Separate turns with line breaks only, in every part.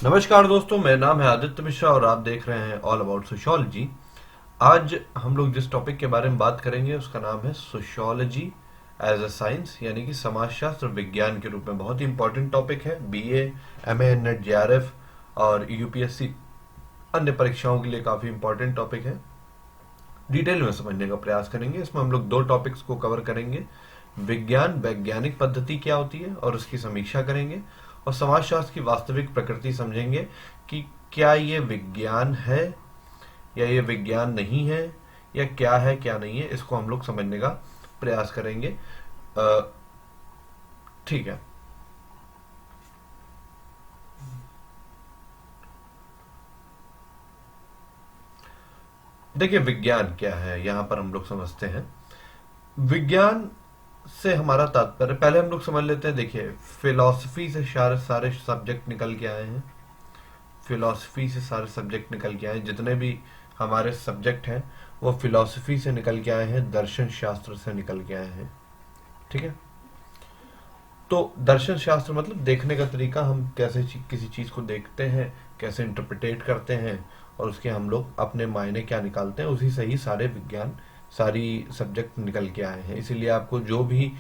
नमस्कार दोस्तों, मेरा नाम है आदित्य मिश्रा और आप देख रहे हैं ऑल अबाउट सोशियोलॉजी। आज हम लोग जिस टॉपिक के बारे में बात करेंगे उसका नाम है सोशियोलॉजी एज अ साइंस, यानी कि समाजशास्त्र विज्ञान के रूप में। बहुत ही इंपॉर्टेंट टॉपिक है। बीए, एमए, नेट, जेआरएफ और यूपीएससी अन्य परीक्षाओं के लिए काफी इंपॉर्टेंट टॉपिक है। डिटेल में समझने का प्रयास करेंगे। इसमें हम लोग दो टॉपिक्स को कवर करेंगे। विज्ञान वैज्ञानिक पद्धति क्या होती है और उसकी समीक्षा करेंगे, और समाजशास्त्र की वास्तविक प्रकृति समझेंगे कि क्या ये विज्ञान है या ये विज्ञान नहीं है, या क्या है क्या नहीं है। इसको हम लोग समझने का प्रयास करेंगे। अ, ठीक है। देखिए, विज्ञान क्या है यहाँ पर हम लोग समझते हैं। विज्ञान से हमारा तात्पर्य पहले हम लोग समझ लेते हैं। देखिए, फिलॉसफी से सारे सारे सब्जेक्ट निकल के आए हैं। फिलॉसफी से सारे सब्जेक्ट निकल के आए हैं। जितने भी हमारे सब्जेक्ट हैं वो फिलॉसफी से निकल के आए हैं, दर्शन शास्त्र से निकल के आए हैं। ठीक है। तो दर्शन शास्त्र मतलब देखने का तरीका, हम कैसे किसी चीज को देखते हैं, कैसे इंटरप्रिटेट करते हैं, और उसके हम लोग अपने मायने क्या निकालते हैं, उसी से ही सारे विज्ञान, सारी सब्जेक्ट निकल के आए हैं। इसीलिए आपको जो भी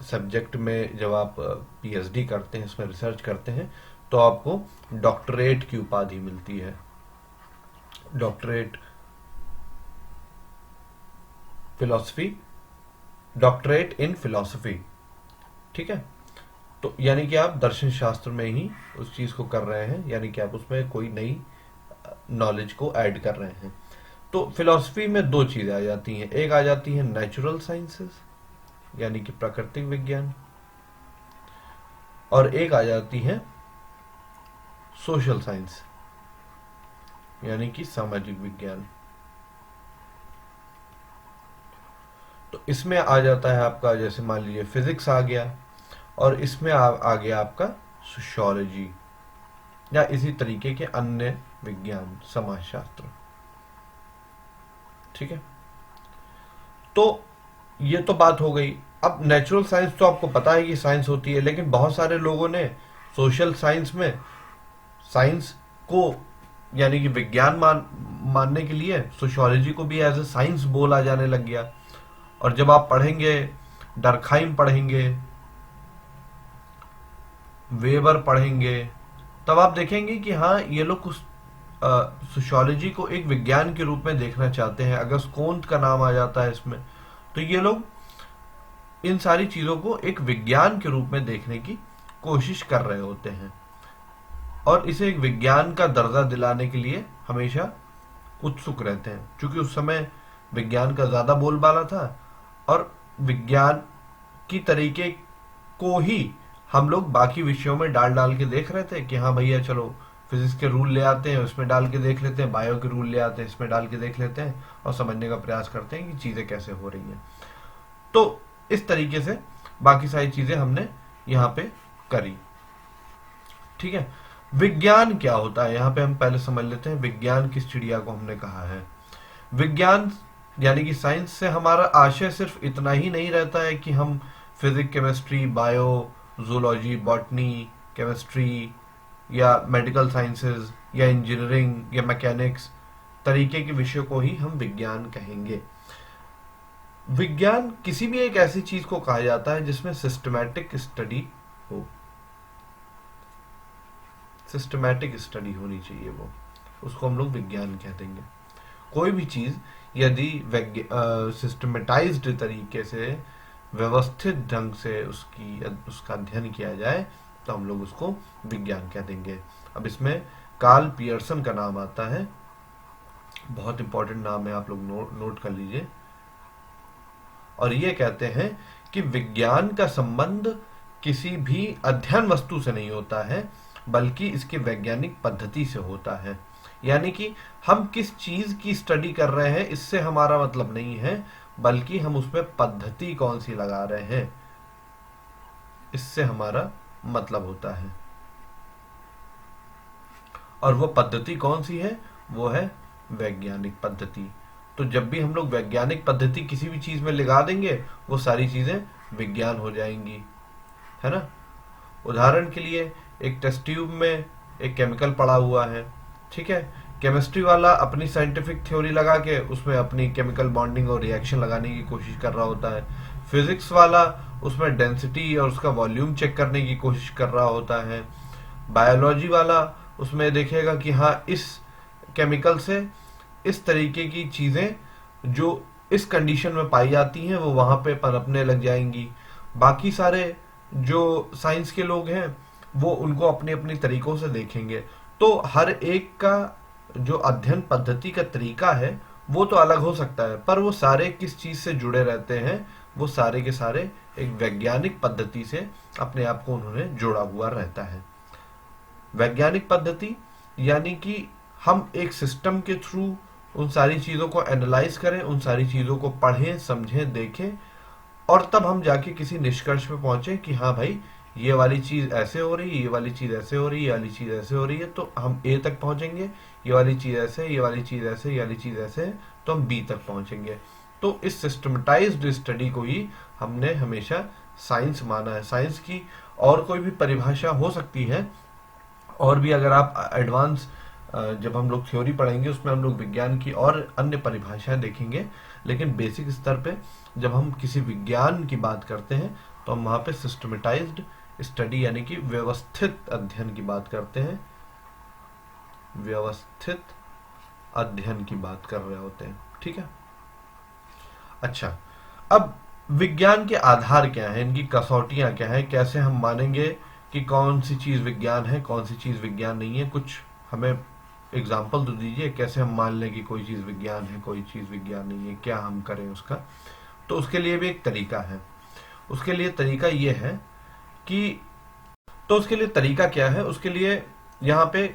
सब्जेक्ट में जब आप पीएचडी करते हैं, इसमें रिसर्च करते हैं, तो आपको डॉक्टरेट की उपाधि मिलती है। Doctorate philosophy, doctorate in philosophy. ठीक है। तो यानी कि आप दर्शन शास्त्र में ही उस चीज को कर रहे हैं, यानी कि आप उसमें कोई नई नॉलेज को ऐड कर रहे हैं। तो फिलॉसफी में दो चीजें आ जाती हैं। एक आ जाती है नेचुरल साइंसेस, यानी कि प्राकृतिक विज्ञान, और एक आ जाती है सोशल साइंस, यानी कि सामाजिक विज्ञान। तो इसमें आ जाता है आपका, जैसे मान लीजिए फिजिक्स आ गया, और इसमें आ गया आपका सोशियोलॉजी, या इसी तरीके के अन्य विज्ञान, समाजशास्त्र। ठीक है। तो ये तो बात हो गई। अब नेचुरल साइंस तो आपको पता है कि साइंस होती है, लेकिन बहुत सारे लोगों ने सोशल साइंस में साइंस को, यानी कि विज्ञान मानने के लिए सोशियोलॉजी को भी एज ए साइंस बोला जाने लग गया। और जब आप पढ़ेंगे, डरखाइम पढ़ेंगे, वेबर पढ़ेंगे, तब आप देखेंगे कि हाँ, ये लोग कुछ सोशियोलॉजी को एक विज्ञान के रूप में देखना चाहते हैं। अगस्त कोंत का नाम आ जाता है इसमें। तो ये लोग इन सारी चीजों को एक विज्ञान के रूप में देखने की कोशिश कर रहे होते हैं, और इसे एक विज्ञान का दर्जा दिलाने के लिए हमेशा उत्सुक रहते हैं। क्योंकि उस समय विज्ञान का ज्यादा बोलबाला था, और विज्ञान की तरीके को ही हम लोग बाकी विषयों में डाल डाल के देख रहे थे कि हाँ भैया, चलो फिजिक्स के रूल ले आते हैं, उसमें डाल के देख लेते हैं, बायो के रूल ले आते हैं, इसमें डाल के देख लेते हैं, और समझने का प्रयास करते हैं कि चीजें कैसे हो रही हैं। तो इस तरीके से बाकी सारी चीजें हमने यहाँ पे करी। ठीक है। विज्ञान क्या होता है, यहाँ पे हम पहले समझ लेते हैं विज्ञान किस चिड़िया को हमने कहा है। विज्ञान यानी कि साइंस से हमारा आशय सिर्फ इतना ही नहीं रहता है कि हम physics, chemistry, bio, zoology, botany, chemistry, या मेडिकल साइंसेज, या इंजीनियरिंग, या मैकेनिक्स तरीके के विषयों को ही हम विज्ञान कहेंगे। विज्ञान किसी भी एक ऐसी चीज को कहा जाता है जिसमें सिस्टमैटिक स्टडी हो। सिस्टमैटिक स्टडी होनी चाहिए, वो उसको हम लोग विज्ञान कह देंगे। कोई भी चीज यदि सिस्टमेटाइज्ड तरीके से, व्यवस्थित ढंग से उसका अध्ययन किया जाए, तो हम लोग उसको विज्ञान कह देंगे। अब इसमें कार्ल पियर्सन का नाम आता है। बहुत इंपॉर्टेंट नाम है, आप लोग नोट कर लीजिए। और ये कहते हैं कि विज्ञान का संबंध किसी भी अध्ययन वस्तु से नहीं होता है, बल्कि इसकी वैज्ञानिक पद्धति से होता है। यानी कि हम किस चीज की स्टडी कर रहे हैं इससे हमारा मतलब नहीं है, बल्कि हम उसमें पद्धति कौन सी लगा रहे हैं, इससे हमारा मतलब होता है। और वो पद्धति कौन सी है? वो है वैज्ञानिक पद्धति। तो जब भी हम लोग वैज्ञानिक पद्धति किसी भी चीज में लगा देंगे, वो सारी चीजें विज्ञान हो जाएंगी, है ना। उदाहरण के लिए, एक टेस्ट ट्यूब में एक केमिकल पड़ा हुआ है, ठीक है। केमिस्ट्री वाला अपनी साइंटिफिक थ्योरी लगा के उसमें अपनी केमिकल बॉन्डिंग और रिएक्शन लगाने की कोशिश कर रहा होता है। फिजिक्स वाला उसमें डेंसिटी और उसका वॉल्यूम चेक करने की कोशिश कर रहा होता है। बायोलॉजी वाला उसमें देखेगा कि हाँ, इस केमिकल से इस तरीके की चीजें जो इस कंडीशन में पाई जाती हैं वो वहां पे पनपने लग जाएंगी। बाकी सारे जो साइंस के लोग हैं वो उनको अपने अपने तरीकों से देखेंगे। तो हर एक का जो अध्ययन पद्धति का तरीका है वो तो अलग हो सकता है, पर वो सारे किस चीज से जुड़े रहते हैं, वो सारे के सारे एक वैज्ञानिक पद्धति से अपने आप को उन्होंने जोड़ा हुआ रहता है। वैज्ञानिक पद्धति यानी कि हम एक सिस्टम के थ्रू उन सारी चीजों को एनालाइज करें, उन सारी चीजों को पढ़ें, समझें, देखें, और तब हम जाके किसी निष्कर्ष पे पहुंचे कि हाँ भाई, ये वाली चीज ऐसे हो रही है, ये वाली चीज ऐसे हो रही है, ये वाली चीज ऐसे हो रही है, तो हम ए तक पहुंचेंगे। ये वाली चीज ऐसे, ये वाली चीज ऐसे, ये वाली चीज ऐसे है, तो हम बी तक पहुंचेंगे। तो इस सिस्टमेटाइज्ड स्टडी को ही हमने हमेशा साइंस माना है। साइंस की और कोई भी परिभाषा हो सकती है, और भी अगर आप एडवांस जब हम लोग थ्योरी पढ़ेंगे उसमें हम लोग विज्ञान की और अन्य परिभाषाएं देखेंगे, लेकिन बेसिक स्तर पे जब हम किसी विज्ञान की बात करते हैं तो हम वहां पे सिस्टमेटाइज्ड स्टडी यानी कि व्यवस्थित अध्ययन की बात करते हैं, व्यवस्थित अध्ययन की बात कर रहे होते हैं, ठीक है। अच्छा, अब विज्ञान के आधार क्या है, इनकी कसौटियां क्या है, कैसे हम मानेंगे कि कौन सी चीज विज्ञान है, कौन सी चीज विज्ञान नहीं है। कुछ हमें एग्जाम्पल तो दीजिए, कैसे हम मान लें कि कोई चीज विज्ञान है, कोई चीज विज्ञान नहीं है, क्या हम करें उसका। तो उसके लिए भी एक तरीका है। उसके लिए तरीका ये है कि, तो उसके लिए तरीका क्या है, उसके लिए यहाँ पे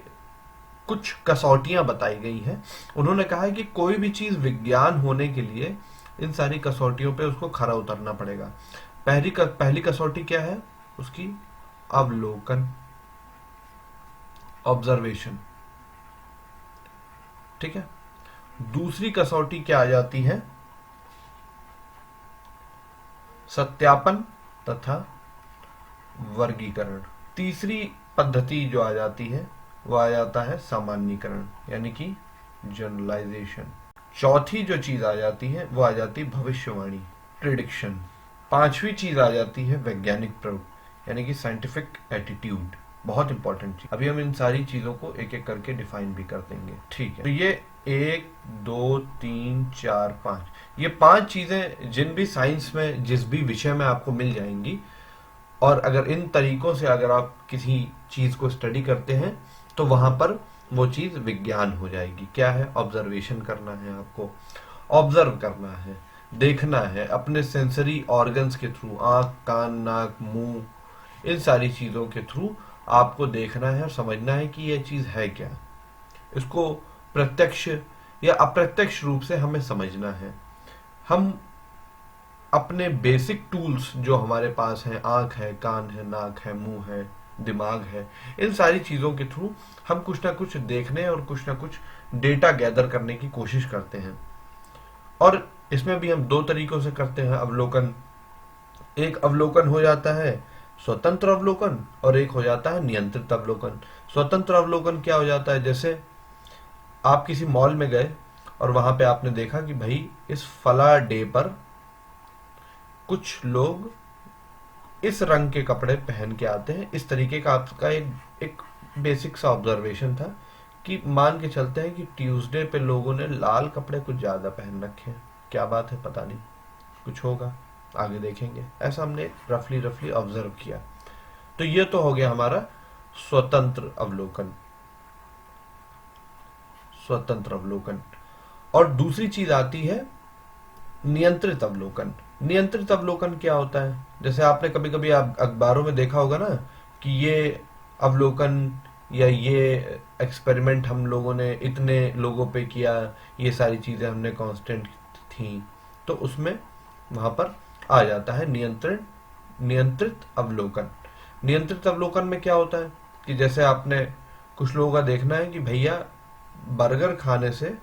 कुछ कसौटियां बताई गई हैं। उन्होंने कहा है कि कोई भी चीज विज्ञान होने के लिए इन सारी कसौटियों पे उसको खरा उतरना पड़ेगा। पहली कसौटी क्या है उसकी, अवलोकन, ऑब्जर्वेशन, ठीक है। दूसरी कसौटी क्या आ जाती है, सत्यापन तथा वर्गीकरण। तीसरी पद्धति जो आ जाती है वो आ जाता है सामान्यीकरण यानी कि जनरलाइजेशन। चौथी जो चीज आ जाती है वो आ जाती है भविष्यवाणी, प्रिडिक्शन। पांचवी चीज आ जाती है वैज्ञानिक प्रयोग यानी कि साइंटिफिक एटीट्यूड। बहुत इंपॉर्टेंट चीज। अभी हम इन सारी चीजों को एक एक करके डिफाइन भी कर देंगे, ठीक है। तो ये 1 2 3 4 5, ये 5 चीजें जिन भी साइंस में जिस भी विषय में आपको मिल जाएंगी, और अगर इन तरीकों से अगर आप किसी चीज को स्टडी करते हैं तो वहां पर वो चीज विज्ञान हो जाएगी। क्या है, ऑब्जर्वेशन करना है, आपको ऑब्जर्व करना है, देखना है अपने सेंसरी ऑर्गन्स के थ्रू, आंख, कान, नाक, मुंह, इन सारी चीजों के थ्रू आपको देखना है और समझना है कि ये चीज है क्या। इसको प्रत्यक्ष या अप्रत्यक्ष रूप से हमें समझना है। हम अपने बेसिक टूल्स जो हमारे पास हैं, आंख है, कान है, नाक है, मुंह है, दिमाग है, इन सारी चीजों के थ्रू हम कुछ ना कुछ देखने और कुछ ना कुछ डेटा गैदर करने की कोशिश करते हैं। और इसमें भी हम 2 तरीकों से करते हैं अवलोकन। एक अवलोकन हो जाता है स्वतंत्र अवलोकन और एक हो जाता है नियंत्रित अवलोकन। स्वतंत्र अवलोकन क्या हो जाता है, जैसे आप किसी मॉल में गए और वहां पे आपने देखा कि भाई इस फला डे पर कुछ लोग इस रंग के कपड़े पहन के आते हैं। इस तरीके का आपका एक बेसिक सा ऑब्जर्वेशन था कि मान के चलते हैं कि ट्यूसडे पे लोगों ने लाल कपड़े कुछ ज्यादा पहन रखे हैं। क्या बात है, पता नहीं, कुछ होगा, आगे देखेंगे। ऐसा हमने रफली ऑब्जर्व किया। तो ये तो हो गया हमारा स्वतंत्र अवलोकन, स्वतंत्र अवलोकन। और दूसरी चीज आती है नियंत्रित अवलोकन। नियंत्रित अवलोकन क्या होता है, जैसे आपने कभी कभी आप अखबारों में देखा होगा ना कि ये अवलोकन या ये एक्सपेरिमेंट हम लोगों ने इतने लोगों पे किया, ये सारी चीजें हमने कांस्टेंट थी, तो उसमें वहां पर आ जाता है नियंत्रित अवलोकन। नियंत्रित अवलोकन में क्या होता है कि जैसे आपने कुछ लोगों का देखना है कि भैया बर्गर खाने से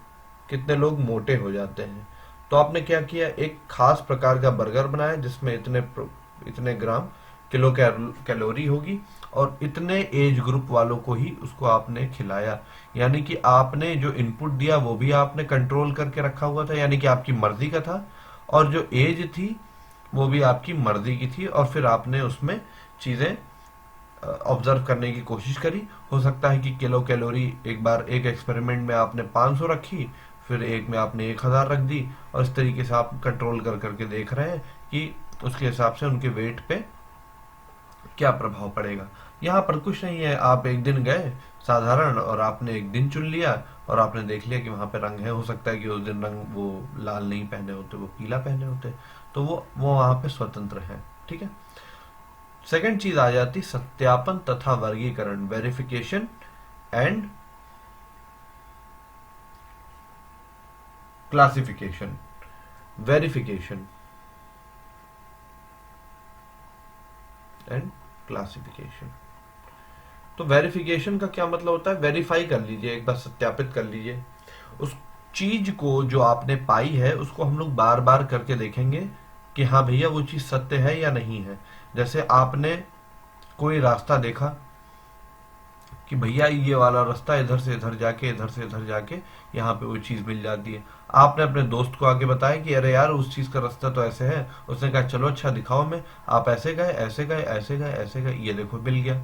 कितने लोग मोटे हो जाते हैं, तो आपने क्या किया, एक खास प्रकार का बर्गर बनाया जिसमें इतने ग्राम किलो कैलोरी होगी, और इतने एज ग्रुप वालों को ही उसको आपने खिलाया। यानी कि आपने जो इनपुट दिया वो भी आपने कंट्रोल करके रखा हुआ था, यानी कि आपकी मर्जी का था, और जो एज थी वो भी आपकी मर्जी की थी, और फिर आपने उसमें चीजें ऑब्जर्व करने की कोशिश करी। हो सकता है कि किलो कैलोरी एक बार एक एक्सपेरिमेंट में आपने 500 रखी, फिर एक में आपने 1000 रख दी, और इस तरीके से आप कंट्रोल कर करके देख रहे हैं कि उसके हिसाब से उनके वेट पे क्या प्रभाव पड़ेगा। यहाँ पर कुछ नहीं है, आप एक दिन गए साधारण, और आपने एक दिन चुन लिया, और आपने देख लिया कि वहां पे रंग है। हो सकता है कि उस दिन रंग वो लाल नहीं पहने होते, वो पीला पहने होते, तो वो वहां पे स्वतंत्र है। ठीक है। सेकंड चीज आ जाती सत्यापन तथा वर्गीकरण, verification and classification. Verification and classification. तो वेरिफिकेशन का क्या मतलब होता है? वेरीफाई कर लीजिए, एक बार सत्यापित कर लीजिए उस चीज को जो आपने पाई है, उसको हम लोग बार बार करके देखेंगे कि हाँ भैया वो चीज सत्य है या नहीं है। जैसे आपने कोई रास्ता देखा कि भैया ये वाला रास्ता इधर से इधर जाके, इधर से इधर जाके यहाँ पे वो चीज मिल जाती है। आपने अपने दोस्त को आगे बताया कि अरे यार उस चीज का रास्ता तो ऐसे है। उसने कहा चलो अच्छा दिखाओ। मैं आप ऐसे गए, ऐसे गए, ऐसे गए, ऐसे गए, ये देखो मिल गया।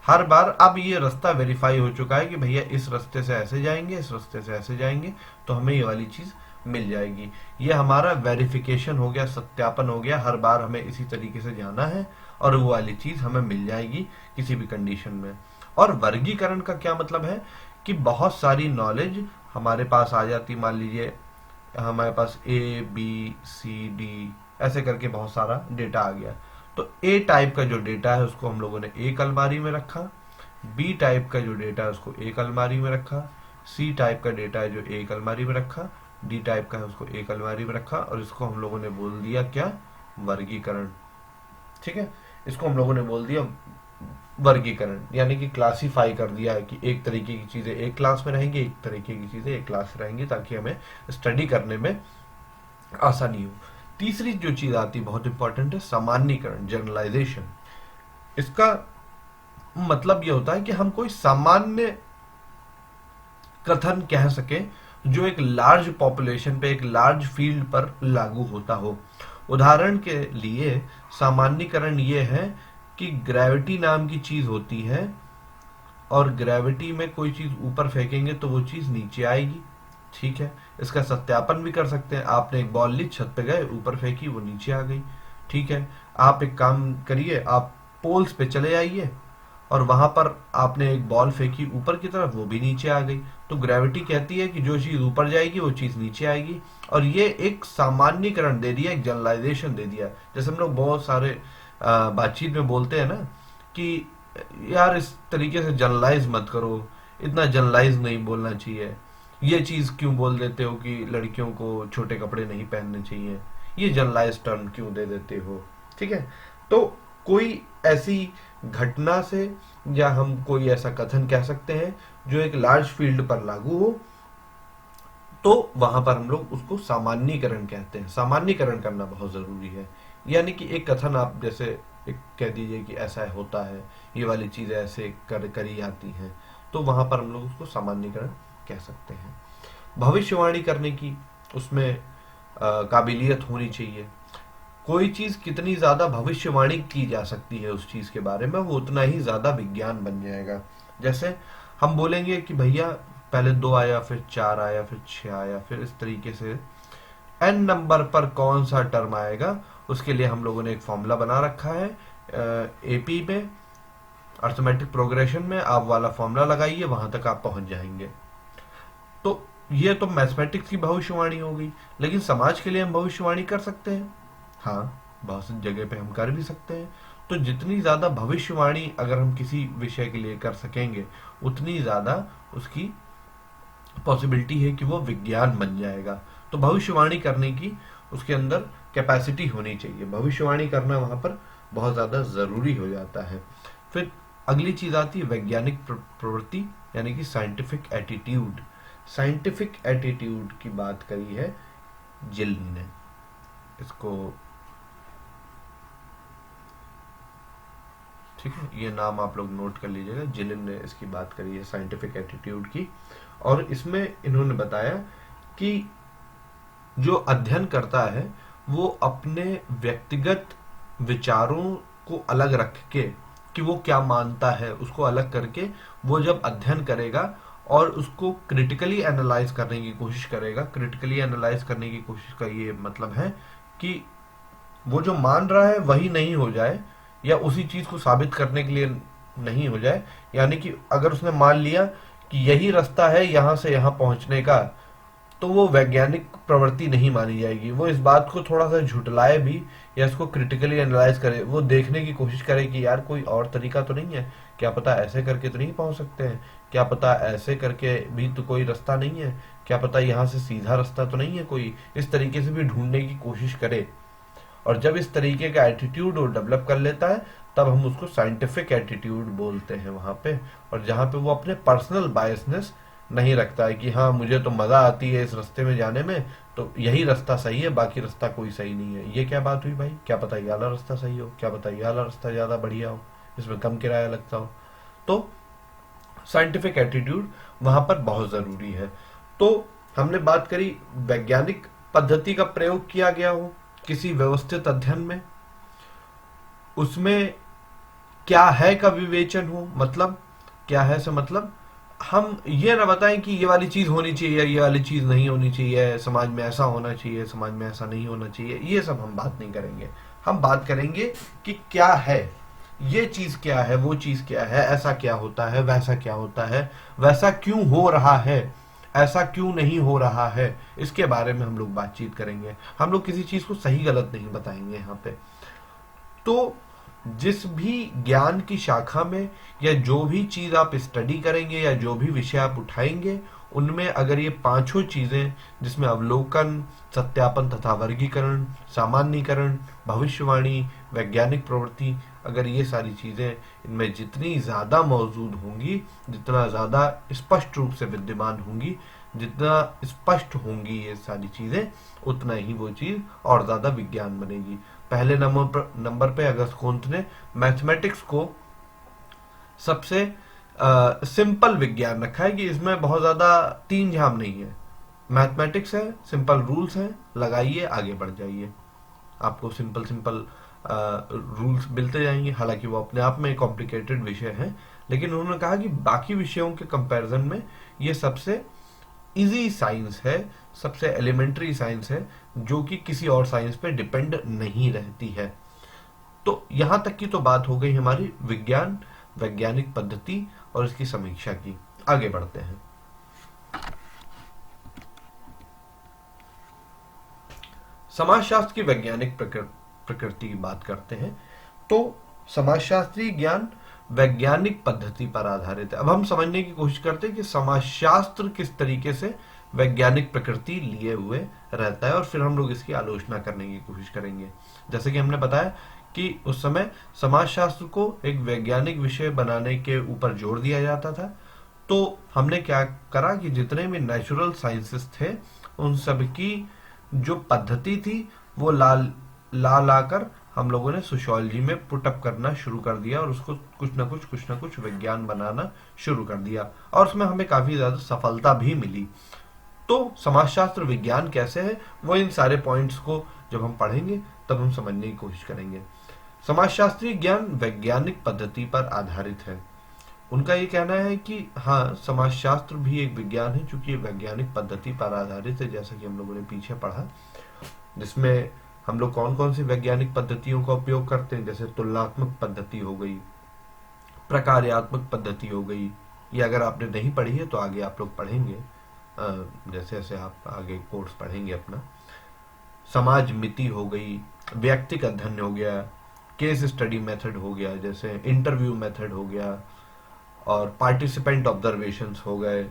हर बार अब ये रास्ता वेरीफाई हो चुका है कि भैया इस रास्ते से ऐसे जाएंगे, इस रास्ते से ऐसे जाएंगे, तो हमें ये वाली चीज मिल जाएगी। ये हमारा वेरिफिकेशन हो गया, सत्यापन हो गया। हर बार हमें इसी तरीके से जाना है और वो वाली चीज हमें मिल जाएगी किसी भी कंडीशन में। और वर्गीकरण का क्या मतलब है कि बहुत सारी नॉलेज हमारे पास आ जाती। मान लीजिए हमारे पास ABCD ऐसे करके बहुत सारा डेटा आ गया, तो ए टाइप का जो डेटा है उसको हम लोगों ने एक अलमारी में रखा, बी टाइप का जो डेटा है उसको एक अलमारी में रखा, सी टाइप का डेटा है जो एक अलमारी में रखा, डी टाइप का है उसको एक अलमारी में रखा, और इसको हम लोगों ने बोल दिया क्या? वर्गीकरण। ठीक है। इसको हम लोगों ने बोल दिया वर्गीकरण, यानी कि क्लासिफाई कर दिया है कि एक तरीके की चीजें एक क्लास में रहेंगी, एक तरीके की चीजें एक क्लास में रहेंगी, ताकि हमें स्टडी करने में आसानी हो। तीसरी जो चीज आती बहुत इंपॉर्टेंट है, सामान्यीकरण, जनरलाइजेशन। इसका मतलब यह होता है कि हम कोई सामान्य कथन कह सके जो एक लार्ज पॉपुलेशन पे, एक लार्ज फील्ड पर लागू होता हो। उदाहरण के लिए सामान्यीकरण ये है कि ग्रेविटी नाम की चीज होती है, और ग्रेविटी में कोई चीज ऊपर फेंकेंगे तो वो चीज नीचे आएगी। ठीक है। इसका सत्यापन भी कर सकते हैं। आपने एक बॉल ली, छत पे गए, ऊपर फेंकी, वो नीचे आ गई। ठीक है। आप एक काम करिए, आप पोल्स पे चले जाइए, और वहां पर आपने एक बॉल फेंकी ऊपर की तरफ, वो भी नीचे आ गई। तो ग्रेविटी कहती है कि जो चीज ऊपर जाएगी वो चीज नीचे आएगी। और ये एक सामान्यीकरण दे दिया, एक जनरलाइजेशन दे दिया। जैसे हम लोग बहुत सारे बातचीत में बोलते हैं ना कि यार इस तरीके से जनरलाइज मत करो, इतना जनरलाइज नहीं बोलना चाहिए, ये चीज क्यों बोल देते हो कि लड़कियों को छोटे कपड़े नहीं पहनने चाहिए, ये जनरलाइज टर्म क्यों दे देते हो। ठीक है। तो कोई ऐसी घटना से, या हम कोई ऐसा कथन कह सकते हैं जो एक लार्ज फील्ड पर लागू हो, तो वहां पर हम लोग उसको सामान्यीकरण कहते हैं। सामान्यीकरण करना बहुत जरूरी है। यानी कि एक कथन आप जैसे एक कह दीजिए कि ऐसा होता है, ये वाली चीजें ऐसे करी जाती हैं, तो वहां पर हम लोग उसको सामान्यीकरण कह सकते हैं। भविष्यवाणी करने की उसमें काबिलियत होनी चाहिए। कोई चीज कितनी ज्यादा भविष्यवाणी की जा सकती है उस चीज के बारे में, वो उतना ही ज्यादा विज्ञान बन जाएगा। जैसे हम बोलेंगे कि भैया पहले 2 आया, फिर 4 आया, फिर 6 आया, फिर इस तरीके से n नंबर पर कौन सा टर्म आएगा, उसके लिए हम लोगों ने एक फॉर्मूला बना रखा है। AP में अर्थमेटिक प्रोग्रेशन में आप वाला फॉर्मूला लगाइए, वहां तक आप पहुंच जाएंगे। तो ये तो मैथमेटिक्स की भविष्यवाणी हो गई। लेकिन समाज के लिए हम भविष्यवाणी कर सकते हैं, हाँ बहुत सी जगह पे हम कर भी सकते हैं। तो जितनी ज्यादा भविष्यवाणी अगर हम किसी विषय के लिए कर सकेंगे, उतनी ज्यादा उसकी पॉसिबिलिटी है कि वो विज्ञान बन जाएगा। तो भविष्यवाणी करने की उसके अंदर कैपेसिटी होनी चाहिए। भविष्यवाणी करना वहां पर बहुत ज्यादा जरूरी हो जाता है। फिर अगली चीज आती है वैज्ञानिक प्रवृत्ति, यानी कि साइंटिफिक एटीट्यूड। साइंटिफिक एटीट्यूड की बात करी है जिल ने। इसको ठीक है, ये नाम आप लोग नोट कर लीजिएगा। जिलिन ने इसकी बात करी है साइंटिफिक एटीट्यूड की, और इसमें इन्होंने बताया कि जो अध्ययन करता है वो अपने व्यक्तिगत विचारों को अलग रख के, कि वो क्या मानता है उसको अलग करके, वो जब अध्ययन करेगा और उसको क्रिटिकली एनालाइज करने की कोशिश करेगा। क्रिटिकली एनालाइज करने की कोशिश का ये मतलब है कि वो जो मान रहा है वही नहीं हो जाए, या उसी चीज को साबित करने के लिए नहीं हो जाए। यानी कि अगर उसने मान लिया कि यही रास्ता है यहां से यहां पहुंचने का, तो वो वैज्ञानिक प्रवृत्ति नहीं मानी जाएगी। वो इस बात को थोड़ा सा झुटलाए भी, या इसको क्रिटिकली एनालाइज करे, वो देखने की कोशिश करे कि यार कोई और तरीका तो नहीं है, क्या पता ऐसे करके तो नहीं पहुंच सकते हैं, क्या पता ऐसे करके भी तो कोई रास्ता नहीं है, क्या पता यहाँ से सीधा रास्ता तो नहीं है कोई, इस तरीके से भी ढूंढने की कोशिश करे। और जब इस तरीके का एटीट्यूड वो डेवलप कर लेता है, तब हम उसको साइंटिफिक एटीट्यूड बोलते हैं वहां पे। और जहां पे वो अपने पर्सनल बायसनेस नहीं रखता है कि हाँ मुझे तो मजा आती है इस रास्ते में जाने में, तो यही रास्ता सही है, बाकी रास्ता कोई सही नहीं है। ये क्या बात हुई भाई, क्या पता ये वाला रास्ता सही हो, क्या पता ये वाला रास्ता ज्यादा बढ़िया हो, इसमें कम किराया लगता हो। तो साइंटिफिक एटीट्यूड वहां पर बहुत जरूरी है। तो हमने बात करी वैज्ञानिक पद्धति का प्रयोग किया गया हो किसी व्यवस्थित अध्ययन में, उसमें क्या है का विवेचन हो। मतलब क्या है से मतलब हम ये ना बताएं कि ये वाली चीज होनी चाहिए, ये वाली चीज नहीं होनी चाहिए, समाज में ऐसा होना चाहिए, समाज में ऐसा नहीं होना चाहिए, ये सब हम बात नहीं करेंगे। हम बात करेंगे कि क्या है, ये चीज क्या है, वो चीज क्या है, ऐसा क्या होता है, वैसा क्या होता है, वैसा क्यों हो रहा है, ऐसा क्यों नहीं हो रहा है, इसके बारे में हम लोग बातचीत करेंगे। हम लोग किसी चीज को सही गलत नहीं बताएंगे यहाँ पे। तो जिस भी ज्ञान की शाखा में, या जो भी चीज आप स्टडी करेंगे, या जो भी विषय आप उठाएंगे, उनमें अगर ये पांचों चीजें, जिसमें अवलोकन, सत्यापन तथा वर्गीकरण, सामान्यीकरण, भविष्यवाणी, वैज्ञानिक प्रवृत्ति, अगर ये सारी चीजें इनमें जितनी ज्यादा मौजूद होंगी, जितना ज्यादा स्पष्ट रूप से विद्यमान होंगी, जितना स्पष्ट होंगी ये सारी चीजें, उतना ही वो चीज और ज्यादा विज्ञान बनेगी। पहले नंबर पे अगस्त कोंत ने मैथमेटिक्स को सबसे सिंपल विज्ञान रखा है, कि इसमें बहुत ज्यादा तीन झाम नहीं है। मैथमेटिक्स है, सिंपल रूल्स हैं, लगाइए आगे बढ़ जाइए, आपको सिंपल सिंपल रूल्स मिलते जाएंगे। हालांकि वो अपने आप में कॉम्प्लिकेटेड विषय है, लेकिन उन्होंने कहा कि बाकी विषयों के कंपैरिजन में ये सबसे इजी साइंस है, सबसे एलिमेंट्री साइंस है, जो कि किसी और साइंस पे डिपेंड नहीं रहती है। तो यहां तक की तो बात हो गई हमारी विज्ञान, वैज्ञानिक पद्धति और इसकी समीक्षा की। आगे बढ़ते हैं। समाजशास्त्र की वैज्ञानिक प्रकृति की बात करते हैं। तो समाजशास्त्रीय ज्ञान वैज्ञानिक पद्धति पर आधारित है। अब हम समझने की कोशिश करते हैं कि समाजशास्त्र किस तरीके से वैज्ञानिक प्रकृति लिए हुए रहता है, और फिर हम लोग इसकी आलोचना करने की कोशिश करेंगे। जैसे कि हमने बताया कि उस समय समाजशास्त्र को एक वैज्ञानिक विषय बनाने के ऊपर जोर दिया जाता था। तो हमने क्या करा कि जितने भी नेचुरल साइंसेस थे, उन सब की जो पद्धति थी वो लाकर हम लोगों ने सोशियोलॉजी में पुटअप करना शुरू कर दिया, और उसको कुछ ना कुछ विज्ञान बनाना शुरू कर दिया, और उसमें हमें काफी ज्यादा सफलता भी मिली। तो समाजशास्त्र विज्ञान कैसे है, वो इन सारे पॉइंट्स को जब हम पढ़ेंगे तब हम समझने की कोशिश करेंगे। समाजशास्त्रीय ज्ञान वैज्ञानिक पद्धति पर आधारित है। उनका ये कहना है कि हाँ, समाजशास्त्र भी एक विज्ञान है, चूंकि वैज्ञानिक पद्धति पर आधारित है, जैसा कि हम लोगों ने पीछे पढ़ा, जिसमें हम लोग कौन कौन सी वैज्ञानिक पद्धतियों का उपयोग करते हैं। जैसे तुलनात्मक पद्धति हो गई, प्रकार्यात्मक पद्धति हो गई। ये अगर आपने नहीं पढ़ी है तो आगे आप लोग पढ़ेंगे, जैसे जैसे आप आगे कोर्स पढ़ेंगे अपना। समाज मिति हो गई, व्यक्तिगत अध्ययन हो गया, केस स्टडी मेथड हो गया, जैसे इंटरव्यू मेथड हो गया, और पार्टिसिपेंट ऑब्जर्वेशंस हो गए,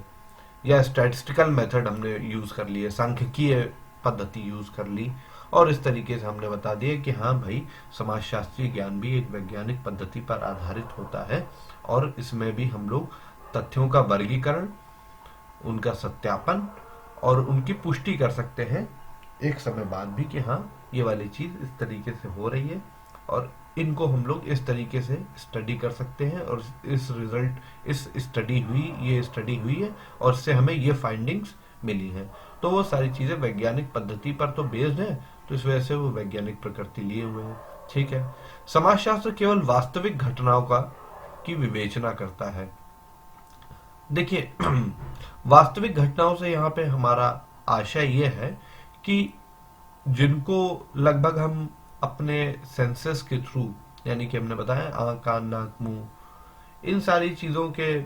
या स्टैटिस्टिकल मेथड हमने यूज कर लिए, सांख्यिकीय पद्धति यूज कर ली। और इस तरीके से हमने बता दिया कि हाँ भाई, समाजशास्त्रीय ज्ञान भी एक वैज्ञानिक पद्धति पर आधारित होता है, और इसमें भी हम लोग तथ्यों का वर्गीकरण, उनका सत्यापन और उनकी पुष्टि कर सकते हैं एक समय बाद भी, कि हाँ ये वाली चीज इस तरीके से हो रही है, और इनको हम लोग इस तरीके से स्टडी कर सकते हैं, और इस रिजल्ट इस स्टडी हुई ये स्टडी हुई है और इससे हमें ये फाइंडिंग्स मिली हैं। तो वो सारी चीज़ें वैज्ञानिक पद्धति पर तो बेस्ड हैं, तो इस वजह से वो वैज्ञानिक प्रकृति लिए हुए हैं। ठीक है। समाजशास्त्र केवल वास्तविक घटनाओं का की विवेचना करता है। देखिए वास्तविक घटनाओं से यहाँ पे हमारा आशय ये है कि जिनको लगभग हम अपने सेंसेस के थ्रू, यानी कि हमने बताया आँख कान नाक मुंह, इन सारी चीज़ों के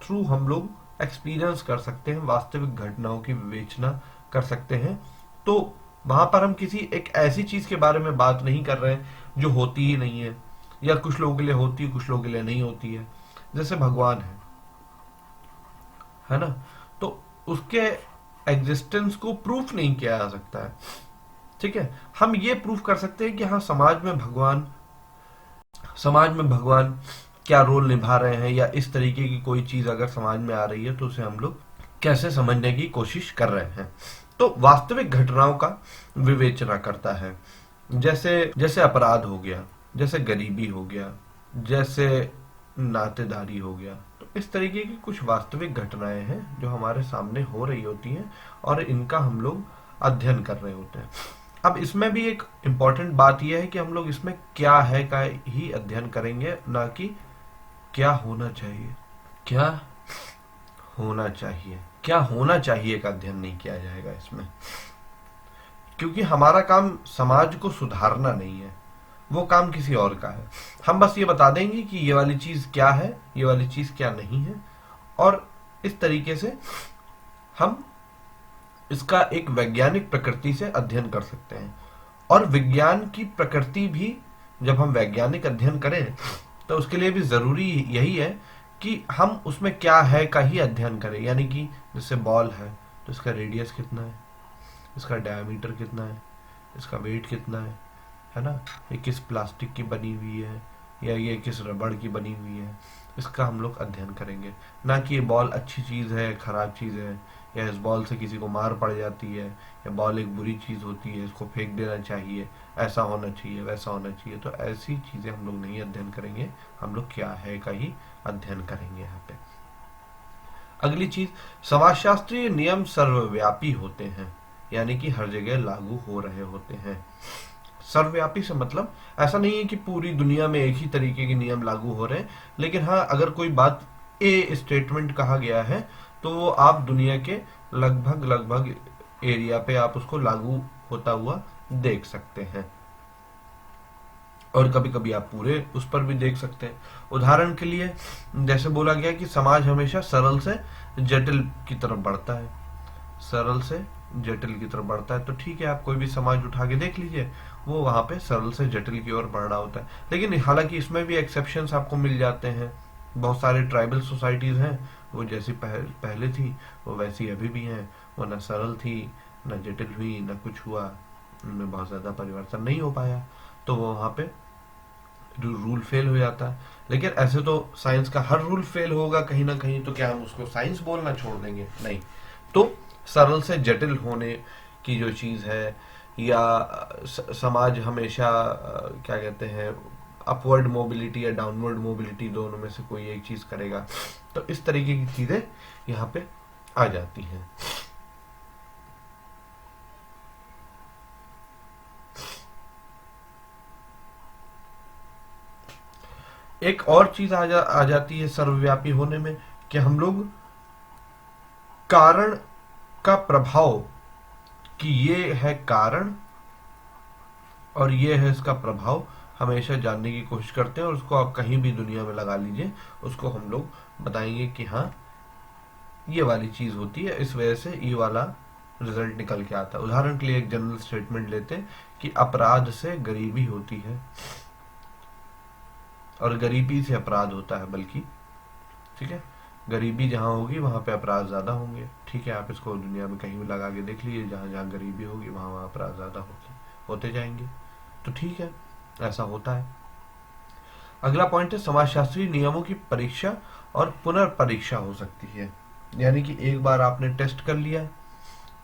थ्रू हम लोग एक्सपीरियंस कर सकते हैं, वास्तविक घटनाओं की विवेचना कर सकते हैं। तो वहां पर हम किसी एक ऐसी चीज के बारे में बात नहीं कर रहे हैं जो होती ही नहीं है, या कुछ लोगों के लिए होती है कुछ लोगों के लिए नहीं होती है। जैसे भगवान है ना, तो उसके एग्जिस्टेंस को प्रूफ नहीं किया जा सकता है। ठीक है, हम ये प्रूफ कर सकते हैं कि हाँ समाज में भगवान क्या रोल निभा रहे हैं, या इस तरीके की कोई चीज अगर समाज में आ रही है तो उसे हम लोग कैसे समझने की कोशिश कर रहे हैं। तो वास्तविक घटनाओं का विवेचना करता है। जैसे जैसे अपराध हो गया, जैसे गरीबी हो गया, जैसे नातेदारी हो गया, तो इस तरीके की कुछ वास्तविक घटनाएं हैं जो हमारे सामने हो रही होती हैं और इनका हम लोग अध्ययन कर रहे होते हैं। अब इसमें भी एक इम्पॉर्टेंट बात यह है कि हम लोग इसमें क्या है का ही अध्ययन करेंगे, ना कि क्या होना चाहिए। क्या होना चाहिए, क्या होना चाहिए का अध्ययन नहीं किया जाएगा इसमें, क्योंकि हमारा काम समाज को सुधारना नहीं है, वो काम किसी और का है। हम बस ये बता देंगे कि ये वाली चीज क्या है, ये वाली चीज क्या नहीं है, और इस तरीके से हम इसका एक वैज्ञानिक प्रकृति से अध्ययन कर सकते हैं। और विज्ञान की प्रकृति भी जब हम वैज्ञानिक अध्ययन करें तो उसके लिए भी जरूरी यही है कि हम उसमें क्या है का ही अध्ययन करें। यानी कि जैसे बॉल है तो इसका रेडियस कितना है, इसका डायमीटर कितना है, इसका वेट कितना है ना, ये किस प्लास्टिक की बनी हुई है या ये किस रबड़ की बनी हुई है, इसका हम लोग अध्ययन करेंगे। ना कि ये बॉल अच्छी चीज़ है खराब चीज़ है, या इस बॉल से किसी को मार पड़ जाती है, या बॉल एक बुरी चीज़ होती है इसको फेंक देना चाहिए, ऐसा होना चाहिए वैसा होना चाहिए। तो ऐसी चीज़ें हम लोग नहीं अध्ययन करेंगे, हम लोग क्या है का ही अध्ययन करेंगे यहाँ पे। अगली चीज, समाजशास्त्रीय नियम सर्वव्यापी होते हैं, यानी कि हर जगह लागू हो रहे होते हैं। सर्वव्यापी से मतलब ऐसा नहीं है कि पूरी दुनिया में एक ही तरीके के नियम लागू हो रहे हैं, लेकिन हाँ अगर कोई बात ए स्टेटमेंट कहा गया है तो वो आप दुनिया के लगभग एरिया पे आप उसको लागू होता हुआ देख सकते हैं, और कभी कभी आप पूरे उस पर भी देख सकते हैं। उदाहरण के लिए जैसे बोला गया कि समाज हमेशा सरल से जटिल की तरफ बढ़ता है, सरल से जटिल की तरफ बढ़ता है। तो ठीक है, आप कोई भी समाज उठा के देख लीजिए, वो वहां पे सरल से जटिल की ओर बढ़ रहा होता है। लेकिन हालांकि इसमें भी एक्सेप्शंस आपको मिल जाते हैं। बहुत सारे ट्राइबल सोसाइटीज हैं, वो जैसी पहले थी वो वैसी अभी भी हैं, वो न सरल थी न जटिल हुई न कुछ हुआ, उनमें बहुत ज्यादा परिवर्तन नहीं हो पाया, तो वो वहां पे रूल फेल हो जाता है। लेकिन ऐसे तो साइंस का हर रूल फेल होगा कहीं ना कहीं, तो क्या हम उसको साइंस बोलना छोड़ देंगे? नहीं। तो सरल से जटिल होने की जो चीज है, या समाज हमेशा क्या कहते हैं अपवर्ड मोबिलिटी या डाउनवर्ड मोबिलिटी, दोनों में से कोई एक चीज करेगा, तो इस तरीके की चीजें यहाँ पे आ जाती हैं। एक और चीज आ जाती है सर्वव्यापी होने में, कि हम लोग कारण का प्रभाव, कि ये है कारण और ये है इसका प्रभाव, हमेशा जानने की कोशिश करते हैं। और उसको आप कहीं भी दुनिया में लगा लीजिए, उसको हम लोग बताएंगे कि हाँ ये वाली चीज होती है, इस वजह से ये वाला रिजल्ट निकल के आता है। उदाहरण के लिए एक जनरल स्टेटमेंट लेते हैं कि अपराध से गरीबी होती है, और गरीबी से अपराध होता है, बल्कि ठीक है, गरीबी जहां होगी वहां पे अपराध ज्यादा होंगे। ठीक है, आप इसको दुनिया में कहीं भी लगा के देख लीजिए, जहां जहां गरीबी होगी वहां वहां अपराध ज्यादा होते जाएंगे। तो ठीक है, ऐसा होता है। अगला पॉइंट है, समाजशास्त्री नियमों की परीक्षा और पुनर्परीक्षा हो सकती है। यानी कि एक बार आपने टेस्ट कर लिया,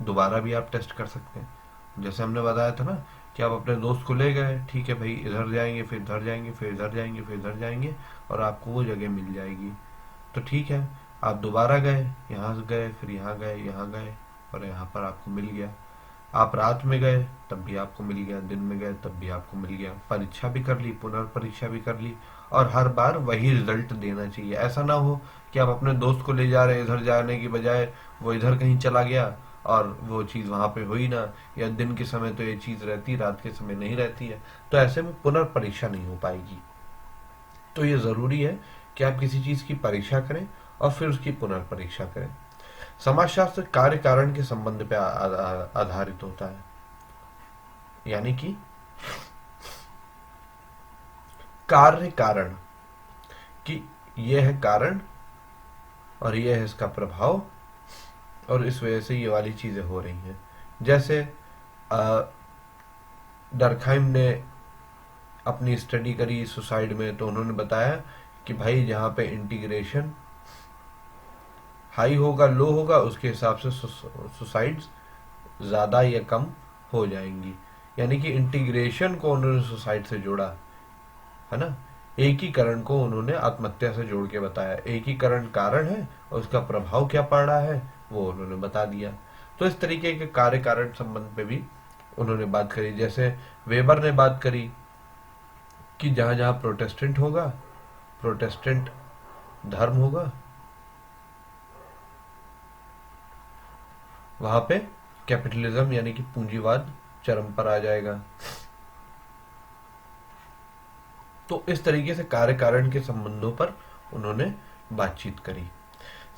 दोबारा भी आप टेस्ट कर सकते हैं। जैसे हमने बताया था ना कि कि आप अपने दोस्त को ले गए, ठीक है भाई, इधर जाएंगे, फिर इधर जाएंगे, फिर इधर जाएंगे, फिर इधर जाएंगे, और आपको वो जगह मिल जाएगी। तो ठीक है, आप दोबारा गए, यहाँ से गए, फिर यहाँ गए, यहाँ गए, और यहाँ पर आपको मिल गया। आप रात में गए तब भी आपको मिल गया, दिन में गए तब भी आपको मिल गया। परीक्षा भी कर ली, पुनर्परीक्षा भी कर ली, और हर बार वही रिजल्ट देना चाहिए। ऐसा ना हो कि आप अपने दोस्त को ले जा रहे हैं, इधर जाने की बजाय वो इधर कहीं चला गया और वो चीज़ वहाँ पे हुई ना, या दिन के समय तो ये चीज़ रहती, रात के समय नहीं रहती है, तो ऐसे में पुनर्परीक्षा नहीं हो पाएगी। तो ये ज़रूरी है कि आप किसी चीज़ की परीक्षा करें और फिर उसकी पुनर्परीक्षा करें। समाजशास्त्र कार्य कारण के संबंध पे आधारित होता है, यानी कि कार्य कारण, कि यह है कारण और यह है इसका प्रभाव, और इस वजह से ये वाली चीजें हो रही हैं। जैसे डरखाइम ने अपनी स्टडी करी सुसाइड में, तो उन्होंने बताया कि भाई जहाँ पे इंटीग्रेशन हाई होगा, लो होगा, उसके हिसाब से सुसाइड्स ज़्यादा या कम हो जाएंगी। यानी कि इंटीग्रेशन को उन्होंने सुसाइड से जोड़ा, है ना। एकीकरण को उन्होंने आत्महत्या से जोड़ के बताया। एकीकरण कारण है और उसका प्रभाव क्या पड़ रहा है वो उन्होंने बता दिया। तो इस तरीके के कार्य कारण संबंध पे भी उन्होंने बात करी। जैसे वेबर ने बात करी कि जहां जहां प्रोटेस्टेंट होगा, प्रोटेस्टेंट धर्म होगा, वहां पे कैपिटलिज्म यानी कि पूंजीवाद चरम पर आ जाएगा। तो इस तरीके से कार्य कारण के संबंधों पर उन्होंने बातचीत करी।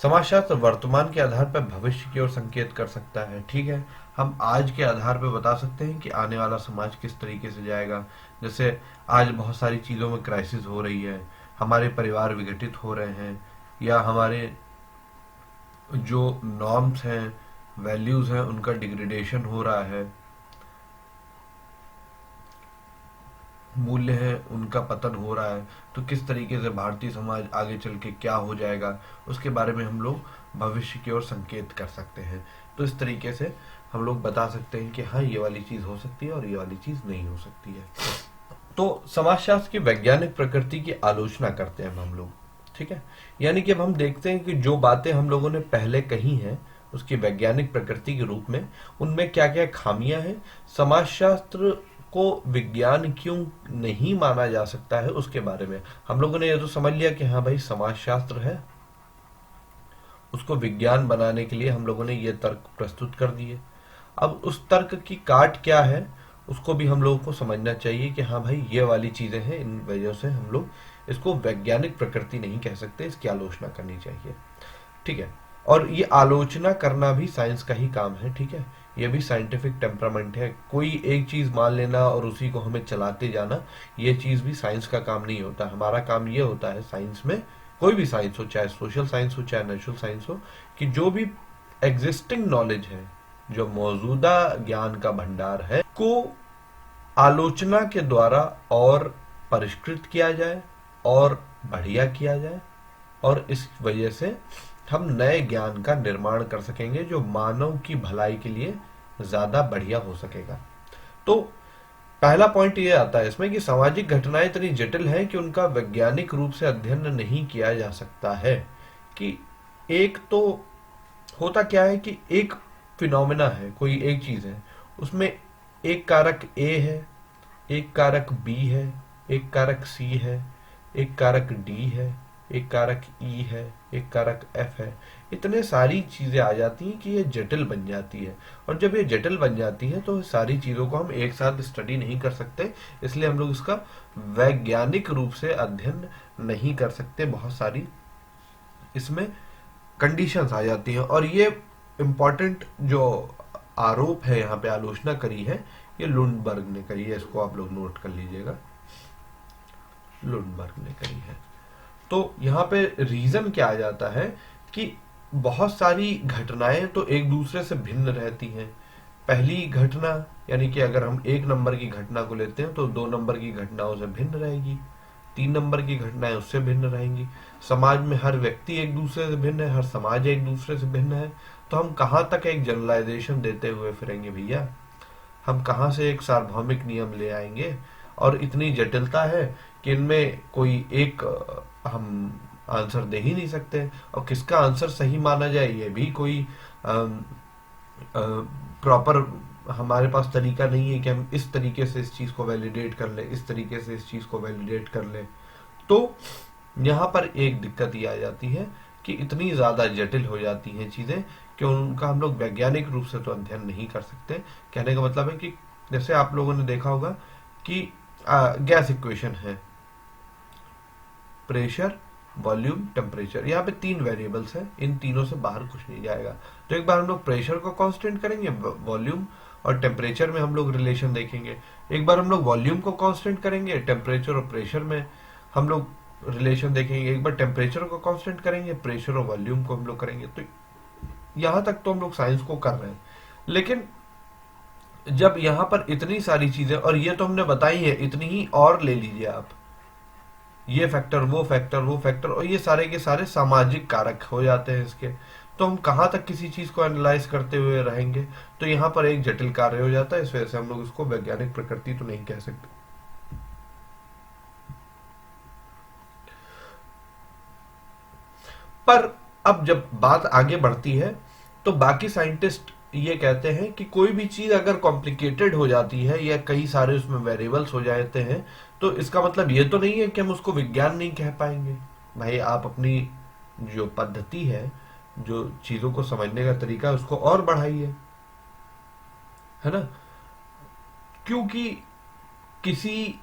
समाजशास्त्र वर्तमान के आधार पर भविष्य की ओर संकेत कर सकता है। ठीक है, हम आज के आधार पर बता सकते हैं कि आने वाला समाज किस तरीके से जाएगा। जैसे आज बहुत सारी चीज़ों में क्राइसिस हो रही है, हमारे परिवार विघटित हो रहे हैं, या हमारे जो नॉर्म्स हैं, वैल्यूज हैं, उनका डिग्रेडेशन हो रहा है, मूल्य है उनका पतन हो रहा है। तो किस तरीके से भारतीय समाज आगे चल के क्या हो जाएगा, उसके बारे में हम लोग भविष्य की ओर संकेत कर सकते हैं। तो इस तरीके से हम लोग बता सकते हैं कि हाँ, ये वाली चीज हो सकती है और ये वाली चीज नहीं हो सकती है। तो समाजशास्त्र की वैज्ञानिक प्रकृति की आलोचना करते हैं हम लोग। ठीक है, यानी कि अब हम देखते हैं कि जो बातें हम लोगों ने पहले कही हैं उसकी वैज्ञानिक प्रकृति के रूप में उनमें क्या क्या खामियां हैं, समाजशास्त्र को विज्ञान क्यों नहीं माना जा सकता है, उसके बारे में हम लोगों ने ये तो समझ लिया कि हाँ भाई समाजशास्त्र है, उसको विज्ञान बनाने के लिए हम लोगों ने ये तर्क प्रस्तुत कर दिए। अब उस तर्क की काट क्या है उसको भी हम लोगों को समझना चाहिए कि हाँ भाई ये वाली चीजें हैं, इन वजह से हम लोग इसको वैज्ञानिक प्रकृति नहीं कह सकते, इसकी आलोचना करनी चाहिए। ठीक है, और ये आलोचना करना भी साइंस का ही काम है। ठीक है, ये भी साइंटिफिक टेम्परामेंट है। कोई एक चीज मान लेना और उसी को हमें चलाते जाना, ये चीज भी साइंस का काम नहीं होता। हमारा काम ये होता है साइंस में, कोई भी साइंस हो, चाहे सोशल साइंस हो चाहे नेचुरल साइंस हो, कि जो भी एग्जिस्टिंग नॉलेज है, जो मौजूदा ज्ञान का भंडार है, को आलोचना के द्वारा और परिष्कृत किया जाए और बढ़िया किया जाए, और इस वजह से हम नए ज्ञान का निर्माण कर सकेंगे जो मानव की भलाई के लिए ज्यादा बढ़िया हो सकेगा। तो पहला पॉइंट ये आता है इसमें कि सामाजिक घटनाएं इतनी जटिल हैं कि उनका वैज्ञानिक रूप से अध्ययन नहीं किया जा सकता है। कि एक तो होता क्या है कि एक फिनोमेना है, कोई एक चीज है, उसमें एक कारक ए है, एक कारक बी है, एक कारक सी है, एक कारक डी है, एक कारक ई है, एक कारक एफ है। इतने सारी चीजें आ जाती हैं कि ये जटिल बन जाती है, और जब ये जटिल बन जाती है तो सारी चीजों को हम एक साथ स्टडी नहीं कर सकते, इसलिए हम लोग इसका वैज्ञानिक रूप से अध्ययन नहीं कर सकते। बहुत सारी इसमें कंडीशंस आ जाती हैं, और ये इम्पोर्टेंट जो आरोप है यहाँ पे आलोचना करी है, ये लुंडबर्ग ने करी है, इसको आप लोग नोट कर लीजिएगा, लुंडबर्ग ने करी है। तो यहाँ पे रीजन क्या आ जाता है कि बहुत सारी घटनाएं तो एक दूसरे से भिन्न रहती हैं। पहली घटना यानी कि अगर हम 1 नंबर की घटना को लेते हैं तो 2 नंबर की घटनाओं से भिन्न रहेगी, 3 नंबर की घटनाएं उससे भिन्न रहेंगी। समाज में हर व्यक्ति एक दूसरे से भिन्न है, हर समाज एक दूसरे से भिन्न है, तो हम कहाँ तक एक जनरलाइजेशन देते हुए फिरेंगे भैया। हम कहाँ से एक सार्वभौमिक नियम ले आएंगे? और इतनी जटिलता है कि इनमें कोई एक हम आंसर दे ही नहीं सकते, और किसका आंसर सही माना जाए ये भी कोई प्रॉपर हमारे पास तरीका नहीं है कि हम इस तरीके से इस चीज को वैलिडेट कर ले, इस तरीके से इस चीज को वैलिडेट कर ले। तो यहाँ पर एक दिक्कत ये आ जाती है कि इतनी ज्यादा जटिल हो जाती हैं चीजें कि उनका हम लोग वैज्ञानिक रूप से तो अध्ययन नहीं कर सकते। कहने का मतलब है कि जैसे आप लोगों ने देखा होगा कि गैस इक्वेशन है, प्रेशर, वॉल्यूम, टेम्परेचर, यहाँ पे 3 वेरिएबल्स हैं, इन तीनों से बाहर कुछ नहीं जाएगा। तो एक बार हम लोग प्रेशर को कांस्टेंट करेंगे, वॉल्यूम और टेम्परेचर में हम लोग रिलेशन देखेंगे। एक बार हम लोग वॉल्यूम को कांस्टेंट करेंगे, टेम्परेचर और प्रेशर में हम लोग रिलेशन देखेंगे। एक बार टेम्परेचर को कांस्टेंट करेंगे, प्रेशर और वॉल्यूम को हम लोग करेंगे। तो यहां तक तो हम लोग साइंस को कर रहे हैं, लेकिन जब यहाँ पर इतनी सारी चीजें, और ये तो हमने बताई है, इतनी ही और ले लीजिए आप, ये फैक्टर वो फैक्टर वो फैक्टर, और ये सारे के सारे सामाजिक कारक हो जाते हैं इसके, तो हम कहाँ तक किसी चीज को एनालाइज करते हुए रहेंगे? तो यहाँ पर एक जटिल कार्य हो जाता है। इस वजह से हम लोग इसको वैज्ञानिक प्रकृति तो नहीं कह सकते। पर अब जब बात आगे बढ़ती है तो बाकी साइंटिस्ट ये कहते हैं कि कोई भी चीज अगर कॉम्प्लिकेटेड हो जाती है या कई सारे उसमें वेरिएबल्स हो जाते हैं, तो इसका मतलब ये तो नहीं है कि हम उसको विज्ञान नहीं कह पाएंगे। भाई आप अपनी जो पद्धति है, जो चीजों को समझने का तरीका है, उसको और बढ़ाइए, है ना? क्योंकि किसी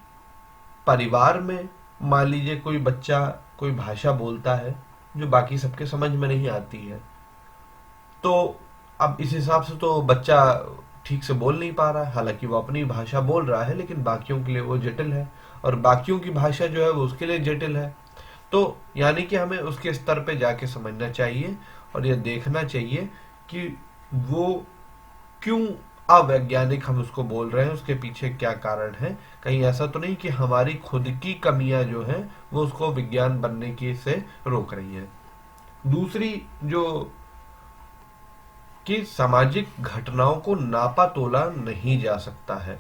परिवार में मान लीजिए कोई बच्चा कोई भाषा बोलता है जो बाकी सबके समझ में नहीं आती है, तो अब इस हिसाब से तो बच्चा ठीक से बोल नहीं पा रहा है, हालांकि वो अपनी भाषा बोल रहा है, लेकिन बाकियों के लिए वो जटिल है, और बाकियों की भाषा जो है वो उसके लिए जटिल है। तो यानी कि हमें उसके स्तर पे जाके समझना चाहिए और ये देखना चाहिए कि वो क्यों अवैज्ञानिक हम उसको बोल रहे हैं, उसके पीछे क्या कारण है। कहीं ऐसा तो नहीं कि हमारी खुद की कमियां जो हैं वो उसको विज्ञान बनने की से रोक रही हैं। दूसरी जो कि सामाजिक घटनाओं को नापा तोला नहीं जा सकता है,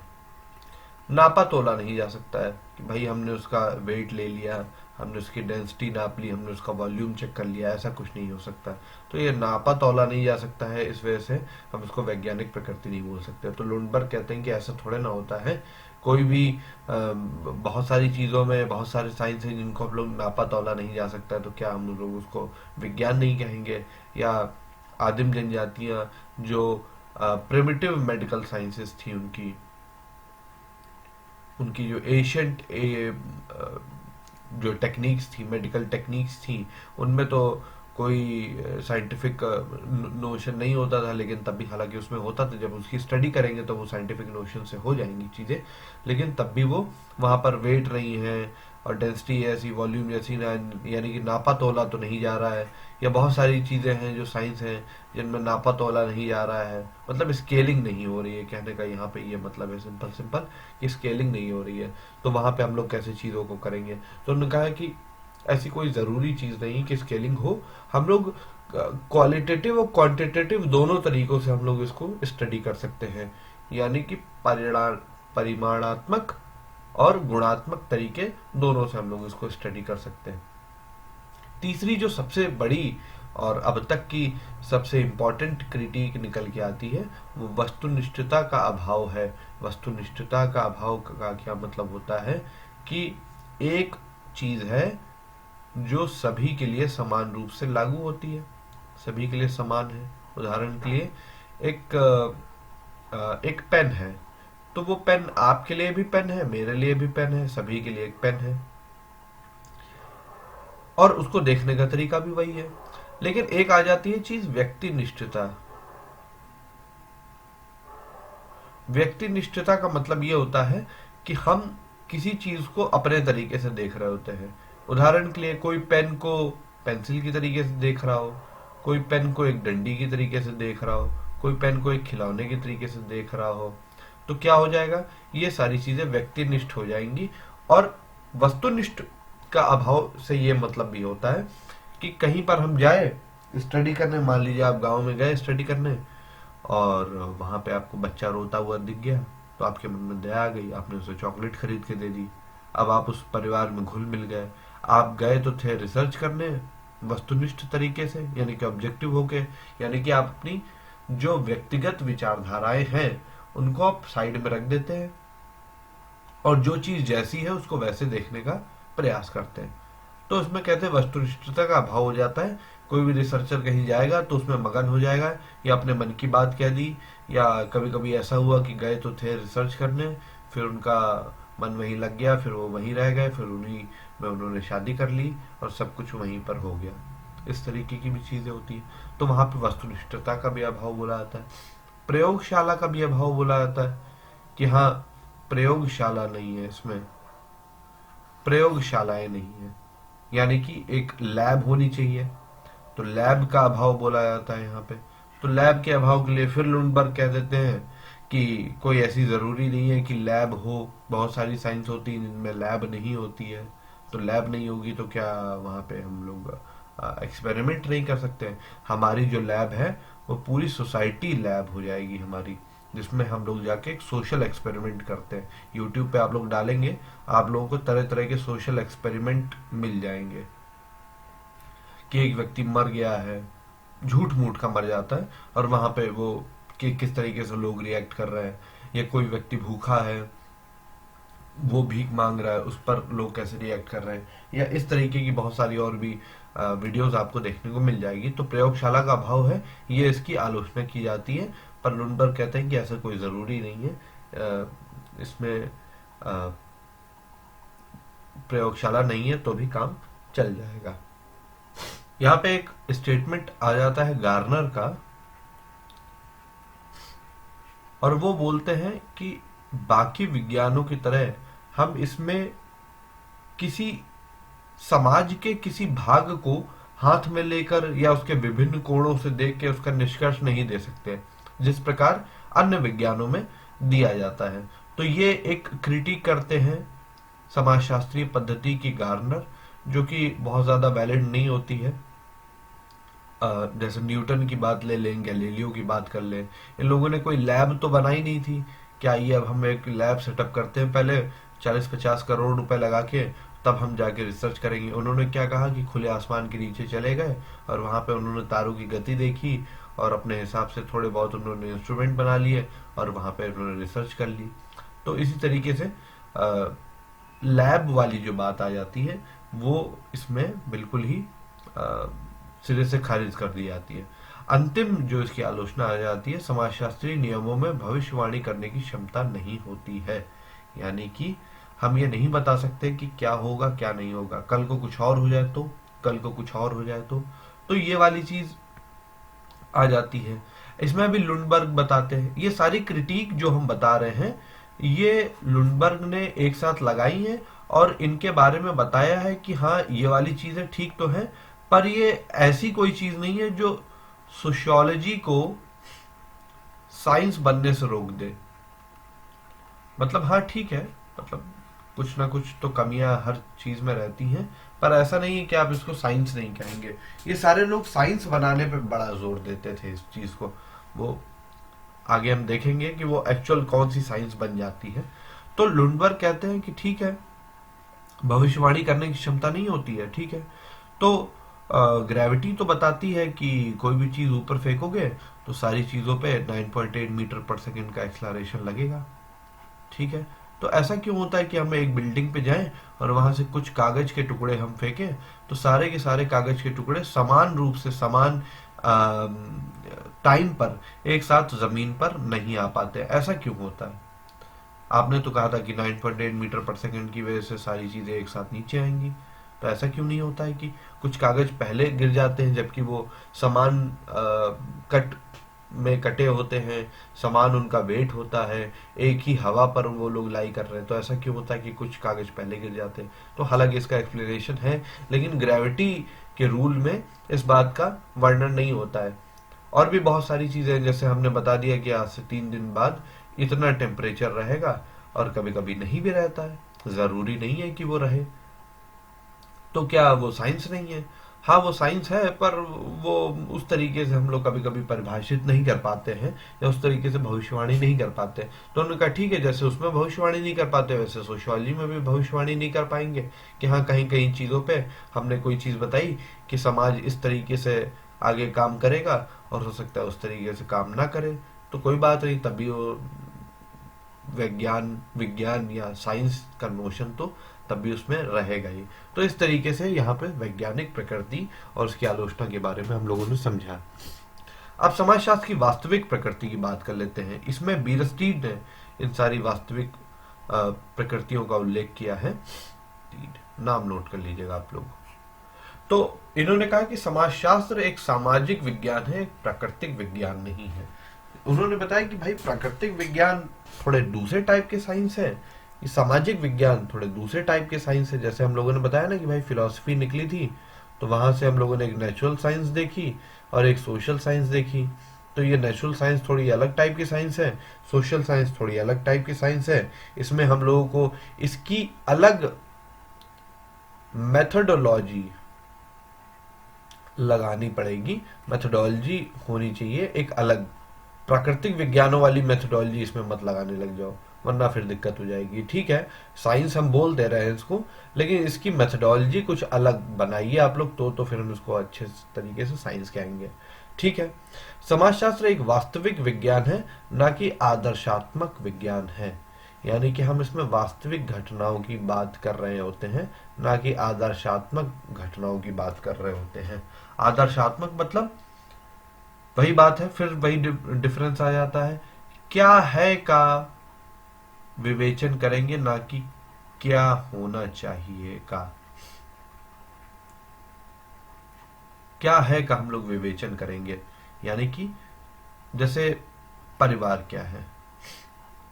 नापा तोला नहीं जा सकता है कि भाई हमने उसका वेट ले लिया, हमने उसकी डेंसिटी नाप ली, हमने उसका वॉल्यूम चेक कर लिया, ऐसा कुछ नहीं हो सकता। तो ये नापा तोला नहीं जा सकता है, इस वजह से हम उसको वैज्ञानिक प्रकृति नहीं बोल सकते। तो लुंडबर्ग कहते हैं कि ऐसा थोड़े ना होता है, कोई भी बहुत सारी चीज़ों में बहुत सारे साइंस हैं जिनको हम लोग नापा तोला नहीं जा सकता है, तो क्या हम लोग उसको विज्ञान नहीं कहेंगे? या आदिम जनजातियां जो प्रिमिटिव मेडिकल साइंसेस थी, उनकी उनकी जो एशियंट जो टेक्निक्स थी, मेडिकल टेक्निक्स थी, उनमें तो कोई साइंटिफिक नोशन नहीं होता था, लेकिन तब भी हालांकि उसमें होता था। जब उसकी स्टडी करेंगे तो वो साइंटिफिक नोशन से हो जाएंगी चीज़ें, लेकिन तब भी वो वहाँ पर वेट नहीं है और डेंसिटी ऐसी, वॉल्यूम जैसी ना, यानी कि नापा तोला तो नहीं जा रहा है। या बहुत सारी चीज़ें हैं जो साइंस हैं जिनमें नापा तोला नहीं जा रहा है, मतलब स्केलिंग नहीं हो रही है। कहने का यहाँ पे ये मतलब है सिंपल सिंपल कि स्केलिंग नहीं हो रही है, तो वहाँ पे हम लोग कैसे चीज़ों को करेंगे? तो उन्होंने कहा कि ऐसी कोई ज़रूरी चीज़ नहीं कि स्केलिंग हो, हम लोग क्वालिटेटिव और क्वांटिटेटिव दोनों तरीकों से हम लोग इसको स्टडी कर सकते हैं, यानी कि परिमाणात्मक और गुणात्मक तरीके दोनों से हम लोग इसको स्टडी कर सकते हैं। तीसरी जो सबसे बड़ी और अब तक की सबसे इम्पोर्टेंट क्रिटिक निकल के आती है वो वस्तुनिष्ठता का अभाव है। वस्तुनिष्ठता का अभाव का क्या मतलब होता है कि एक चीज है जो सभी के लिए समान रूप से लागू होती है, सभी के लिए समान है। उदाहरण के लिए एक पेन है, तो वो पेन आपके लिए भी पेन है, मेरे लिए भी पेन है, सभी के लिए एक पेन है, और उसको देखने का तरीका भी वही है। लेकिन एक आ जाती है चीज व्यक्ति निष्ठता। व्यक्ति निष्ठता का मतलब ये होता है कि हम किसी चीज को अपने तरीके से देख रहे होते हैं। उदाहरण के लिए कोई पेन को पेंसिल की तरीके से देख रहा हो, कोई पेन को एक डंडी की तरीके से देख रहा हो, कोई पेन को एक खिलौने के तरीके से देख रहा हो, तो क्या हो जाएगा? ये सारी चीजें व्यक्तिनिष्ठ हो जाएंगी। और वस्तुनिष्ठ का अभाव से ये मतलब भी होता है कि कहीं पर हम जाए स्टडी करने, मान लीजिए आप गांव में गए स्टडी करने, और वहां पे आपको बच्चा रोता हुआ दिख गया, तो आपके मन में दया आ गई, आपने उसे चॉकलेट खरीद के दे दी। अब आप उस परिवार में घुल मिल गए। आप गए तो थे रिसर्च करने वस्तुनिष्ठ तरीके से, यानी कि ऑब्जेक्टिव होके, यानी कि आप अपनी जो व्यक्तिगत विचारधाराएं हैं उनको आप साइड में रख देते हैं और जो चीज जैसी है उसको वैसे देखने का प्रयास करते हैं। तो इसमें कहते हैं वस्तुनिष्ठता का अभाव हो जाता है। कोई भी रिसर्चर कहीं जाएगा तो उसमें मगन हो जाएगा, या अपने मन की बात कह दी, या कभी कभी ऐसा हुआ कि गए तो थे रिसर्च करने, फिर उनका मन वहीं लग गया, फिर वो वहीं रह गए, फिर उन्हीं में उन्होंने शादी कर ली और सब कुछ वहीं पर हो गया। इस तरीके की भी चीजें होती है। तो वहां पे वस्तुनिष्ठता का भी अभाव बोला जाता है। प्रयोगशाला का भी अभाव बोला जाता है कि हाँ, प्रयोगशाला नहीं है, इसमें प्रयोगशालाएं नहीं है, यानी कि एक लैब होनी चाहिए, तो लैब का अभाव बोला जाता है यहाँ पे। तो लैब के अभाव के लिए फिर लुंडबर्ग कह देते हैं कि कोई ऐसी जरूरी नहीं है कि लैब हो, बहुत सारी साइंस होती है जिनमें लैब नहीं होती है। तो लैब नहीं होगी तो क्या वहाँ पे हम लोग एक्सपेरिमेंट नहीं कर सकते? हमारी जो लैब है वो पूरी सोसाइटी लैब हो जाएगी हमारी, जिसमें हम लोग जाके एक सोशल एक्सपेरिमेंट करते हैं। यूट्यूब पे आप लोग डालेंगे, आप लोगों को तरह तरह के सोशल एक्सपेरिमेंट मिल जाएंगे कि एक व्यक्ति मर गया है, झूठ मूठ का मर जाता है, और वहां पे वो कि किस तरीके से लोग रिएक्ट कर रहे हैं, या कोई व्यक्ति भूखा है, वो भीख मांग रहा है, उस पर लोग कैसे रिएक्ट कर रहे हैं, या इस तरीके की बहुत सारी और भी वीडियोस आपको देखने को मिल जाएगी। तो प्रयोगशाला का अभाव है, ये इसकी आलोचना की जाती है, पर लुनबर्ग कहते हैं कि ऐसा कोई जरूरी नहीं है। इसमें प्रयोगशाला नहीं है तो भी काम चल जाएगा। यहाँ पे एक स्टेटमेंट आ जाता है गार्नर का, और वो बोलते हैं कि बाकी विज्ञानों की तरह हम इसमें किसी समाज के किसी भाग को हाथ में लेकर या उसके विभिन्न कोणों से देख के उसका निष्कर्ष नहीं दे सकते जिस प्रकार अन्य विज्ञानों में दिया जाता है। तो ये एक क्रिटिक करते हैं समाजशास्त्रीय पद्धति की गार्नर, जो कि बहुत ज्यादा वैलिड नहीं होती है। जैसे न्यूटन की बात ले लें, गैलीलियो की बात कर लें, इन लोगों ने कोई लैब तो बनाई नहीं थी कि आइए अब हम एक लैब सेटअप करते हैं, पहले 40-50 करोड़ रुपए लगा के तब हम जाके रिसर्च करेंगे। उन्होंने क्या कहा कि खुले आसमान के नीचे चले गए और वहां पे उन्होंने तारों की गति देखी और अपने हिसाब से थोड़े बहुत उन्होंने इंस्ट्रूमेंट बना लिए और वहां पे उन्होंने रिसर्च कर ली। तो इसी तरीके से लैब वाली जो बात आ जाती है वो इसमें बिल्कुल ही सिरे से खारिज कर दी जाती है। अंतिम जो इसकी आलोचना आ जाती है, समाजशास्त्रीय नियमों में भविष्यवाणी करने की क्षमता नहीं होती है, यानी कि हम ये नहीं बता सकते कि क्या होगा क्या नहीं होगा, कल को कुछ और हो जाए तो, कल को कुछ और हो जाए तो ये वाली चीज आ जाती है। इसमें भी लुंडबर्ग बताते हैं, ये सारी क्रिटिक जो हम बता रहे हैं ये लुंडबर्ग ने एक साथ लगाई है और इनके बारे में बताया है कि हाँ ये वाली चीजें ठीक तो है, पर ये ऐसी कोई चीज नहीं है जो सोशियोलॉजी को साइंस बनने से रोक दे। मतलब हाँ ठीक है, मतलब कुछ ना कुछ तो कमियां हर चीज में रहती हैं, पर ऐसा नहीं है कि आप इसको साइंस नहीं कहेंगे। ये सारे लोग साइंस बनाने पे बड़ा जोर देते थे इस चीज को, वो आगे हम देखेंगे कि वो एक्चुअल कौन सी साइंस बन जाती है। तो लुंडबर्ग कहते हैं कि ठीक है, भविष्यवाणी करने की क्षमता नहीं होती है, ठीक है, तो ग्रेविटी तो बताती है कि कोई भी चीज ऊपर फेंकोगे तो सारी चीजों पे 9.8 मीटर पर सेकंड का एक्सलरेशन लगेगा, ठीक है। तो ऐसा क्यों होता है कि हम एक बिल्डिंग पे जाएं और वहां से कुछ कागज के टुकड़े हम फेंकें तो सारे के सारे कागज के टुकड़े समान रूप से समान टाइम पर एक साथ जमीन पर नहीं आ पाते? ऐसा क्यों होता है? आपने तो कहा था कि 9.8 मीटर पर सेकंड की वजह से सारी चीजें एक साथ नीचे आएंगी, तो ऐसा क्यों नहीं होता है कि कुछ कागज पहले गिर जाते हैं जबकि वो समान कट में कटे होते हैं, समान उनका वेट होता है, एक ही हवा पर वो लोग लाई कर रहे हैं, तो ऐसा क्यों होता है कि कुछ कागज पहले गिर जाते हैं? तो हालांकि इसका एक्सप्लेनेशन है, लेकिन ग्रेविटी के रूल में इस बात का वर्णन नहीं होता है। और भी बहुत सारी चीजें, जैसे हमने बता दिया कि आज से 3 दिन बाद इतना टेम्परेचर रहेगा, और कभी कभी नहीं भी रहता है, जरूरी नहीं है कि वो रहे। तो क्या वो साइंस नहीं है? हाँ वो साइंस है, पर वो उस तरीके से हम लोग कभी कभी परिभाषित नहीं कर पाते हैं, या उस तरीके से भविष्यवाणी नहीं कर पाते। तो उन्होंने कहा ठीक है, जैसे उसमें भविष्यवाणी नहीं कर पाते वैसे सोशियोलॉजी में भी भविष्यवाणी नहीं कर पाएंगे, कि हाँ कहीं कहीं चीज़ों पे हमने कोई चीज़ बताई कि समाज इस तरीके से आगे काम करेगा, और हो सकता है उस तरीके से काम ना करे, तो कोई बात नहीं, तभी वो विज्ञान विज्ञान या साइंस का नोशन तो तब भी उसमें रहेगा ही। तो इस तरीके से यहाँ पे वैज्ञानिक प्रकृति और उसकी आलोचना के बारे में हम लोगों ने समझा। अब समाजशास्त्र की वास्तविक प्रकृति की बात कर लेते हैं। इसमें बीरस्टीड ने इन सारी वास्तविक प्रकृतियों का उल्लेख किया है। नाम नोट कर लीजिएगा आप लोग। तो इन्होंने कहा कि समाजशास्त्र एक सामाजिक विज्ञान है, एक प्राकृतिक विज्ञान नहीं है। उन्होंने बताया कि भाई प्राकृतिक विज्ञान थोड़े दूसरे टाइप के साइंस है, ये सामाजिक विज्ञान थोड़े दूसरे टाइप के साइंस है। जैसे हम लोगों ने बताया ना कि भाई फिलॉसफी निकली थी, तो वहां से हम लोगों ने एक नेचुरल साइंस देखी और एक सोशल साइंस देखी। तो ये नेचुरल साइंस थोड़ी अलग टाइप की साइंस है, सोशल साइंस थोड़ी अलग टाइप की साइंस है। इसमें हम लोगों को इसकी अलग मेथोडोलॉजी लगानी पड़ेगी, मेथोडोलॉजी होनी चाहिए एक अलग। प्राकृतिक विज्ञानों वाली मेथोडोलॉजी इसमें मत लगाने लग जाओ, वरना फिर दिक्कत हो जाएगी। ठीक है, साइंस हम बोल दे रहे हैं इसको, लेकिन इसकी मेथोडोलॉजी कुछ अलग बनाइए आप लोग, तो फिर हम इसको अच्छे तरीके से साइंस कहेंगे। ठीक है, समाजशास्त्र एक वास्तविक विज्ञान है, ना कि आदर्शात्मक विज्ञान है। यानी कि हम इसमें वास्तविक घटनाओं की बात कर रहे होते हैं, ना कि आदर्शात्मक घटनाओं की बात कर रहे होते हैं। आदर्शात्मक मतलब वही बात है, फिर वही डिफरेंस आ जाता है, क्या है का विवेचन करेंगे, ना कि क्या होना चाहिए का। क्या है का हम लोग विवेचन करेंगे, यानी कि जैसे परिवार क्या है,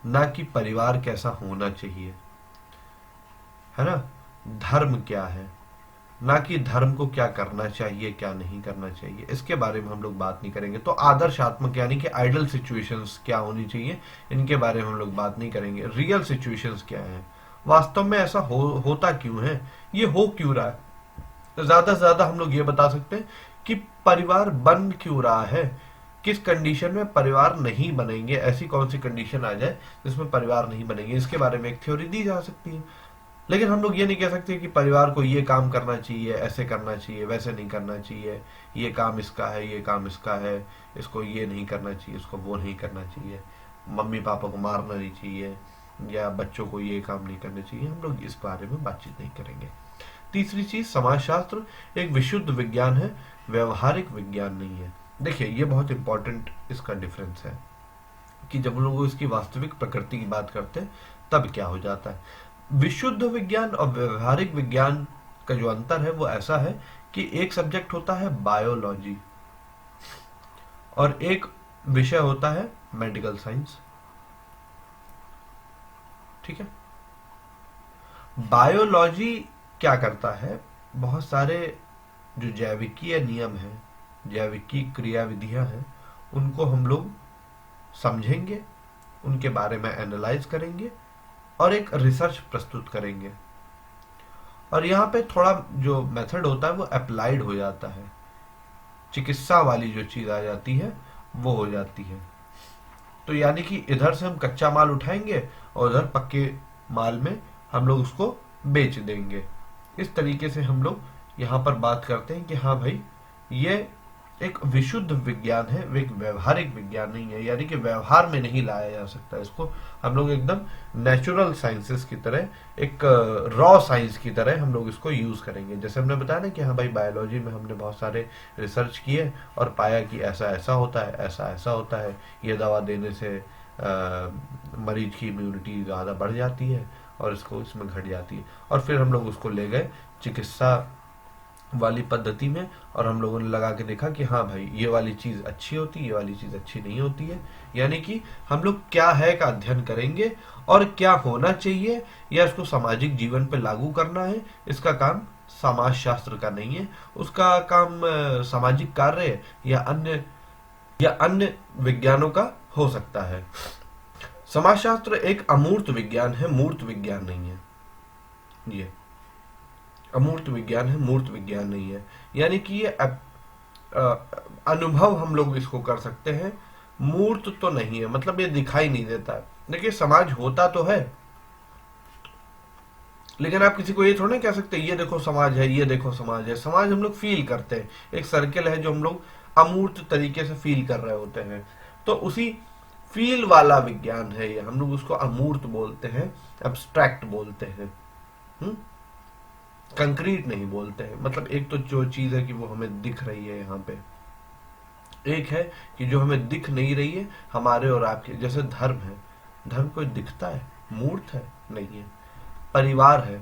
ना कि परिवार कैसा होना चाहिए, है ना। धर्म क्या है, ना कि धर्म को क्या करना चाहिए क्या नहीं करना चाहिए, इसके बारे में हम लोग बात नहीं करेंगे। तो आदर्शात्मक यानी कि आइडल सिचुएशंस क्या होनी चाहिए, इनके बारे में हम लोग बात नहीं करेंगे। रियल सिचुएशंस क्या है, वास्तव में ऐसा होता क्यों है, ये हो क्यों रहा है। तो ज्यादा से ज्यादा हम लोग ये बता सकते हैं कि परिवार बन क्यों रहा है, किस कंडीशन में परिवार नहीं बनेंगे, ऐसी कौन सी कंडीशन आ जाए जिसमें परिवार नहीं बनेंगे, इसके बारे में एक थ्योरी दी जा सकती है। लेकिन हम लोग ये नहीं कह सकते कि परिवार को ये काम करना चाहिए, ऐसे करना चाहिए, वैसे नहीं करना चाहिए, ये काम इसका है, ये काम इसका है, इसको ये नहीं करना चाहिए, इसको वो नहीं करना चाहिए, मम्मी पापा को मारना नहीं चाहिए, या बच्चों को ये काम नहीं करना चाहिए। हम लोग इस बारे में बातचीत नहीं करेंगे। तीसरी चीज, समाजशास्त्र एक विशुद्ध विज्ञान है, व्यवहारिक विज्ञान नहीं है। देखिए ये बहुत इंपॉर्टेंट इसका डिफरेंस है कि जब लोग इसकी वास्तविक प्रकृति की बात करते हैं तब क्या हो जाता है। विशुद्ध विज्ञान और व्यवहारिक विज्ञान का जो अंतर है वो ऐसा है कि एक सब्जेक्ट होता है बायोलॉजी और एक विषय होता है मेडिकल साइंस। ठीक है, बायोलॉजी क्या करता है, बहुत सारे जो जैविकीय नियम है, जैविकी क्रियाविधियां हैं, उनको हम लोग समझेंगे, उनके बारे में एनालाइज करेंगे और एक रिसर्च प्रस्तुत करेंगे। और यहाँ पे थोड़ा जो मेथड होता है वो अप्लाइड हो जाता है, चिकित्सा वाली जो चीज आ जाती है वो हो जाती है। तो यानी कि इधर से हम कच्चा माल उठाएंगे और उधर पक्के माल में हम लोग उसको बेच देंगे। इस तरीके से हम लोग यहाँ पर बात करते हैं कि हाँ भाई ये एक विशुद्ध विज्ञान है, वो एक व्यवहारिक विज्ञान नहीं है। यानी कि व्यवहार में नहीं लाया जा सकता इसको, हम लोग एकदम नेचुरल साइंसेस की तरह, एक रॉ साइंस की तरह हम लोग इसको यूज करेंगे। जैसे हमने बताया ना कि हाँ भाई बायोलॉजी में हमने बहुत सारे रिसर्च किए और पाया कि ऐसा ऐसा होता है, ऐसा ऐसा होता है, ये दवा देने से मरीज की इम्यूनिटी ज़्यादा बढ़ जाती है और इसको इसमें घट जाती है। और फिर हम लोग उसको ले गए चिकित्सा वाली पद्धति में और हम लोगों ने लगा के देखा कि हाँ भाई ये वाली चीज अच्छी होती है, ये वाली चीज अच्छी नहीं होती है। यानी कि हम लोग क्या है का अध्ययन करेंगे और क्या होना चाहिए या इसको सामाजिक जीवन पे लागू करना है, इसका काम समाजशास्त्र का नहीं है। उसका काम सामाजिक कार्य या अन्य विज्ञानों का हो सकता है। समाजशास्त्र एक अमूर्त विज्ञान है, मूर्त विज्ञान नहीं है। ये अमूर्त विज्ञान है, मूर्त विज्ञान नहीं है। यानी कि ये अनुभव हम लोग इसको कर सकते हैं, मूर्त तो नहीं है, मतलब ये दिखाई नहीं देता है। देखिए समाज होता तो है, लेकिन आप किसी को ये थोड़ा नहीं कह सकते ये देखो समाज है, ये देखो समाज है। समाज हम लोग फील करते हैं, एक सर्कल है जो हम लोग अमूर्त तरीके से फील कर रहे होते हैं। तो उसी फील वाला विज्ञान है ये, हम लोग उसको अमूर्त बोलते हैं, एब्स्ट्रैक्ट बोलते हैं, कंक्रीट नहीं बोलते हैं। मतलब एक तो जो चीज है कि वो हमें दिख रही है यहाँ पे, एक है कि जो हमें दिख नहीं रही है, हमारे और आपके। जैसे धर्म है, धर्म कोई दिखता है, मूर्त है नहीं है। परिवार है,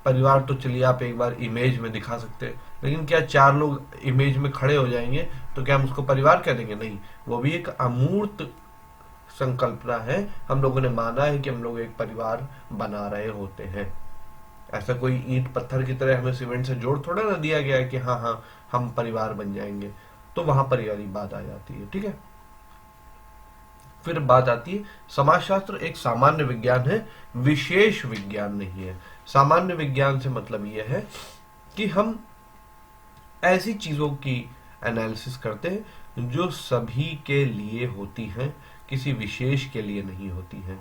परिवार तो चलिए आप एक बार इमेज में दिखा सकते हैं, लेकिन क्या 4 लोग इमेज में खड़े हो जाएंगे तो क्या हम उसको परिवार कह देंगे? नहीं, वो भी एक अमूर्त संकल्पना है। हम लोगों ने माना है कि हम लोग एक परिवार बना रहे होते हैं। ऐसा कोई ईंट पत्थर की तरह हमें सीमेंट से जोड़ थोड़ा ना दिया गया है कि हाँ हाँ हम परिवार बन जाएंगे। तो वहां परिवार बात आ जाती है, ठीक है। फिर बात आती है, समाजशास्त्र एक सामान्य विज्ञान है, विशेष विज्ञान नहीं है। सामान्य विज्ञान से मतलब यह है कि हम ऐसी चीजों की एनालिसिस करते हैं जो सभी के लिए होती हैं, किसी विशेष के लिए नहीं होती हैं।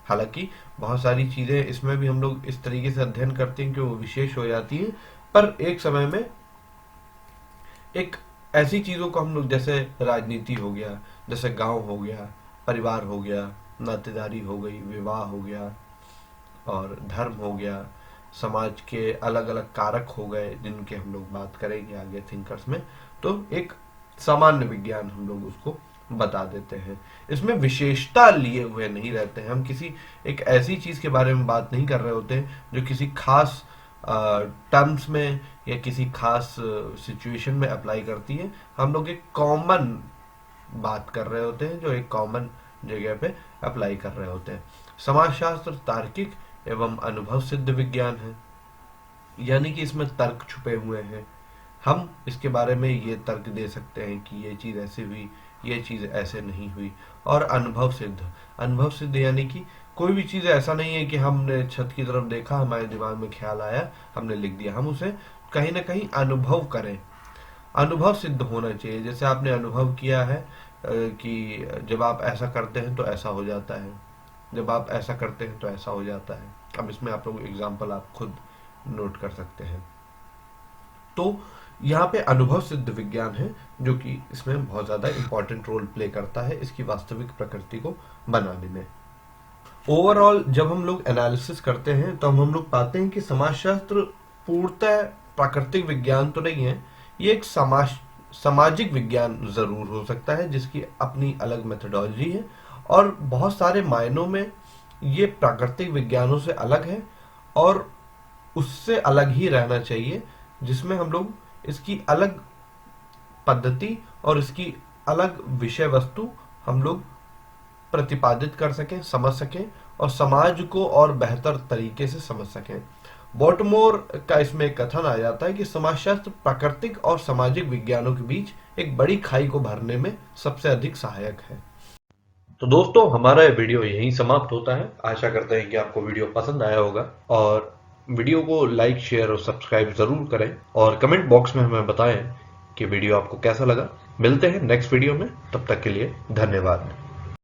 हालांकि बहुत सारी चीजें इसमें भी हम लोग इस तरीके से अध्ययन करते हैं कि वो विशेष हो जाती हैं, पर एक समय में एक ऐसी चीजों को हम लोग, जैसे राजनीति हो गया, जैसे गांव हो गया, परिवार हो गया, नातेदारी हो गई, विवाह हो गया, और धर्म हो गया, समाज के अलग अलग कारक हो गए जिनके हम लोग बात करेंगे आगे थिंकर्स में। तो एक सामान्य विज्ञान हम लोग उसको बता देते हैं। इसमें विशेषता लिए हुए नहीं रहते हैं, हम किसी एक ऐसी चीज के बारे में बात नहीं कर रहे होते हैं जो किसी खास टर्म्स में या किसी खास सिचुएशन में अप्लाई करती है। हम लोग एक कॉमन बात कर रहे होते हैं जो एक कॉमन जगह पे अप्लाई कर रहे होते हैं। समाजशास्त्र तार्किक एवं अनुभव सिद्ध विज्ञान है, यानी कि इसमें तर्क छुपे हुए हैं। हम इसके बारे में ये तर्क दे सकते हैं कि ये चीज ऐसे हुई, ये चीज ऐसे नहीं हुई। और अनुभव सिद्ध, अनुभव सिद्ध यानी कि कोई भी चीज ऐसा नहीं है कि हमने छत की तरफ देखा, हमारे दिमाग में ख्याल आया, हमने लिख दिया। हम उसे कहीं ना कहीं अनुभव करें, अनुभव सिद्ध होना चाहिए। जैसे आपने अनुभव किया है कि जब आप ऐसा करते हैं तो ऐसा हो जाता है, जब आप ऐसा करते हैं तो ऐसा हो जाता है। अब इसमें आप लोग एग्जाम्पल आप खुद नोट कर सकते हैं। तो यहाँ पे अनुभव सिद्ध विज्ञान है जो कि इसमें बहुत ज्यादा इंपॉर्टेंट रोल प्ले करता है इसकी वास्तविक प्रकृति को बनाने में। ओवरऑल जब हम लोग एनालिसिस करते हैं तो हम लोग पाते हैं कि समाजशास्त्र पूर्णतः प्राकृतिक विज्ञान तो नहीं है, ये एक सामाजिक विज्ञान जरूर हो सकता है जिसकी अपनी अलग मेथोडोलॉजी है, और बहुत सारे मायनों में ये प्राकृतिक विज्ञानों से अलग है और उससे अलग ही रहना चाहिए, जिसमें हम लोग इसकी अलग पद्धति और इसकी अलग विषय वस्तु हम लोग प्रतिपादित कर सकें, समझ सकें और समाज को और बेहतर तरीके से समझ सकें। बॉटमोर का इसमें एक कथन आ जाता है कि समाजशास्त्र प्राकृतिक और सामाजिक विज्ञानों के बीच एक बड़ी खाई को भरने में सबसे अधिक सहायक है। तो दोस्तों हमारा ये वीडियो यहीं समाप्त होता है। आशा करते हैं कि आपको वीडियो पसंद आया होगा, और वीडियो को लाइक, शेयर और सब्सक्राइब जरूर करें, और कमेंट बॉक्स में हमें बताएं कि वीडियो आपको कैसा लगा। मिलते हैं नेक्स्ट वीडियो में, तब तक के लिए धन्यवाद।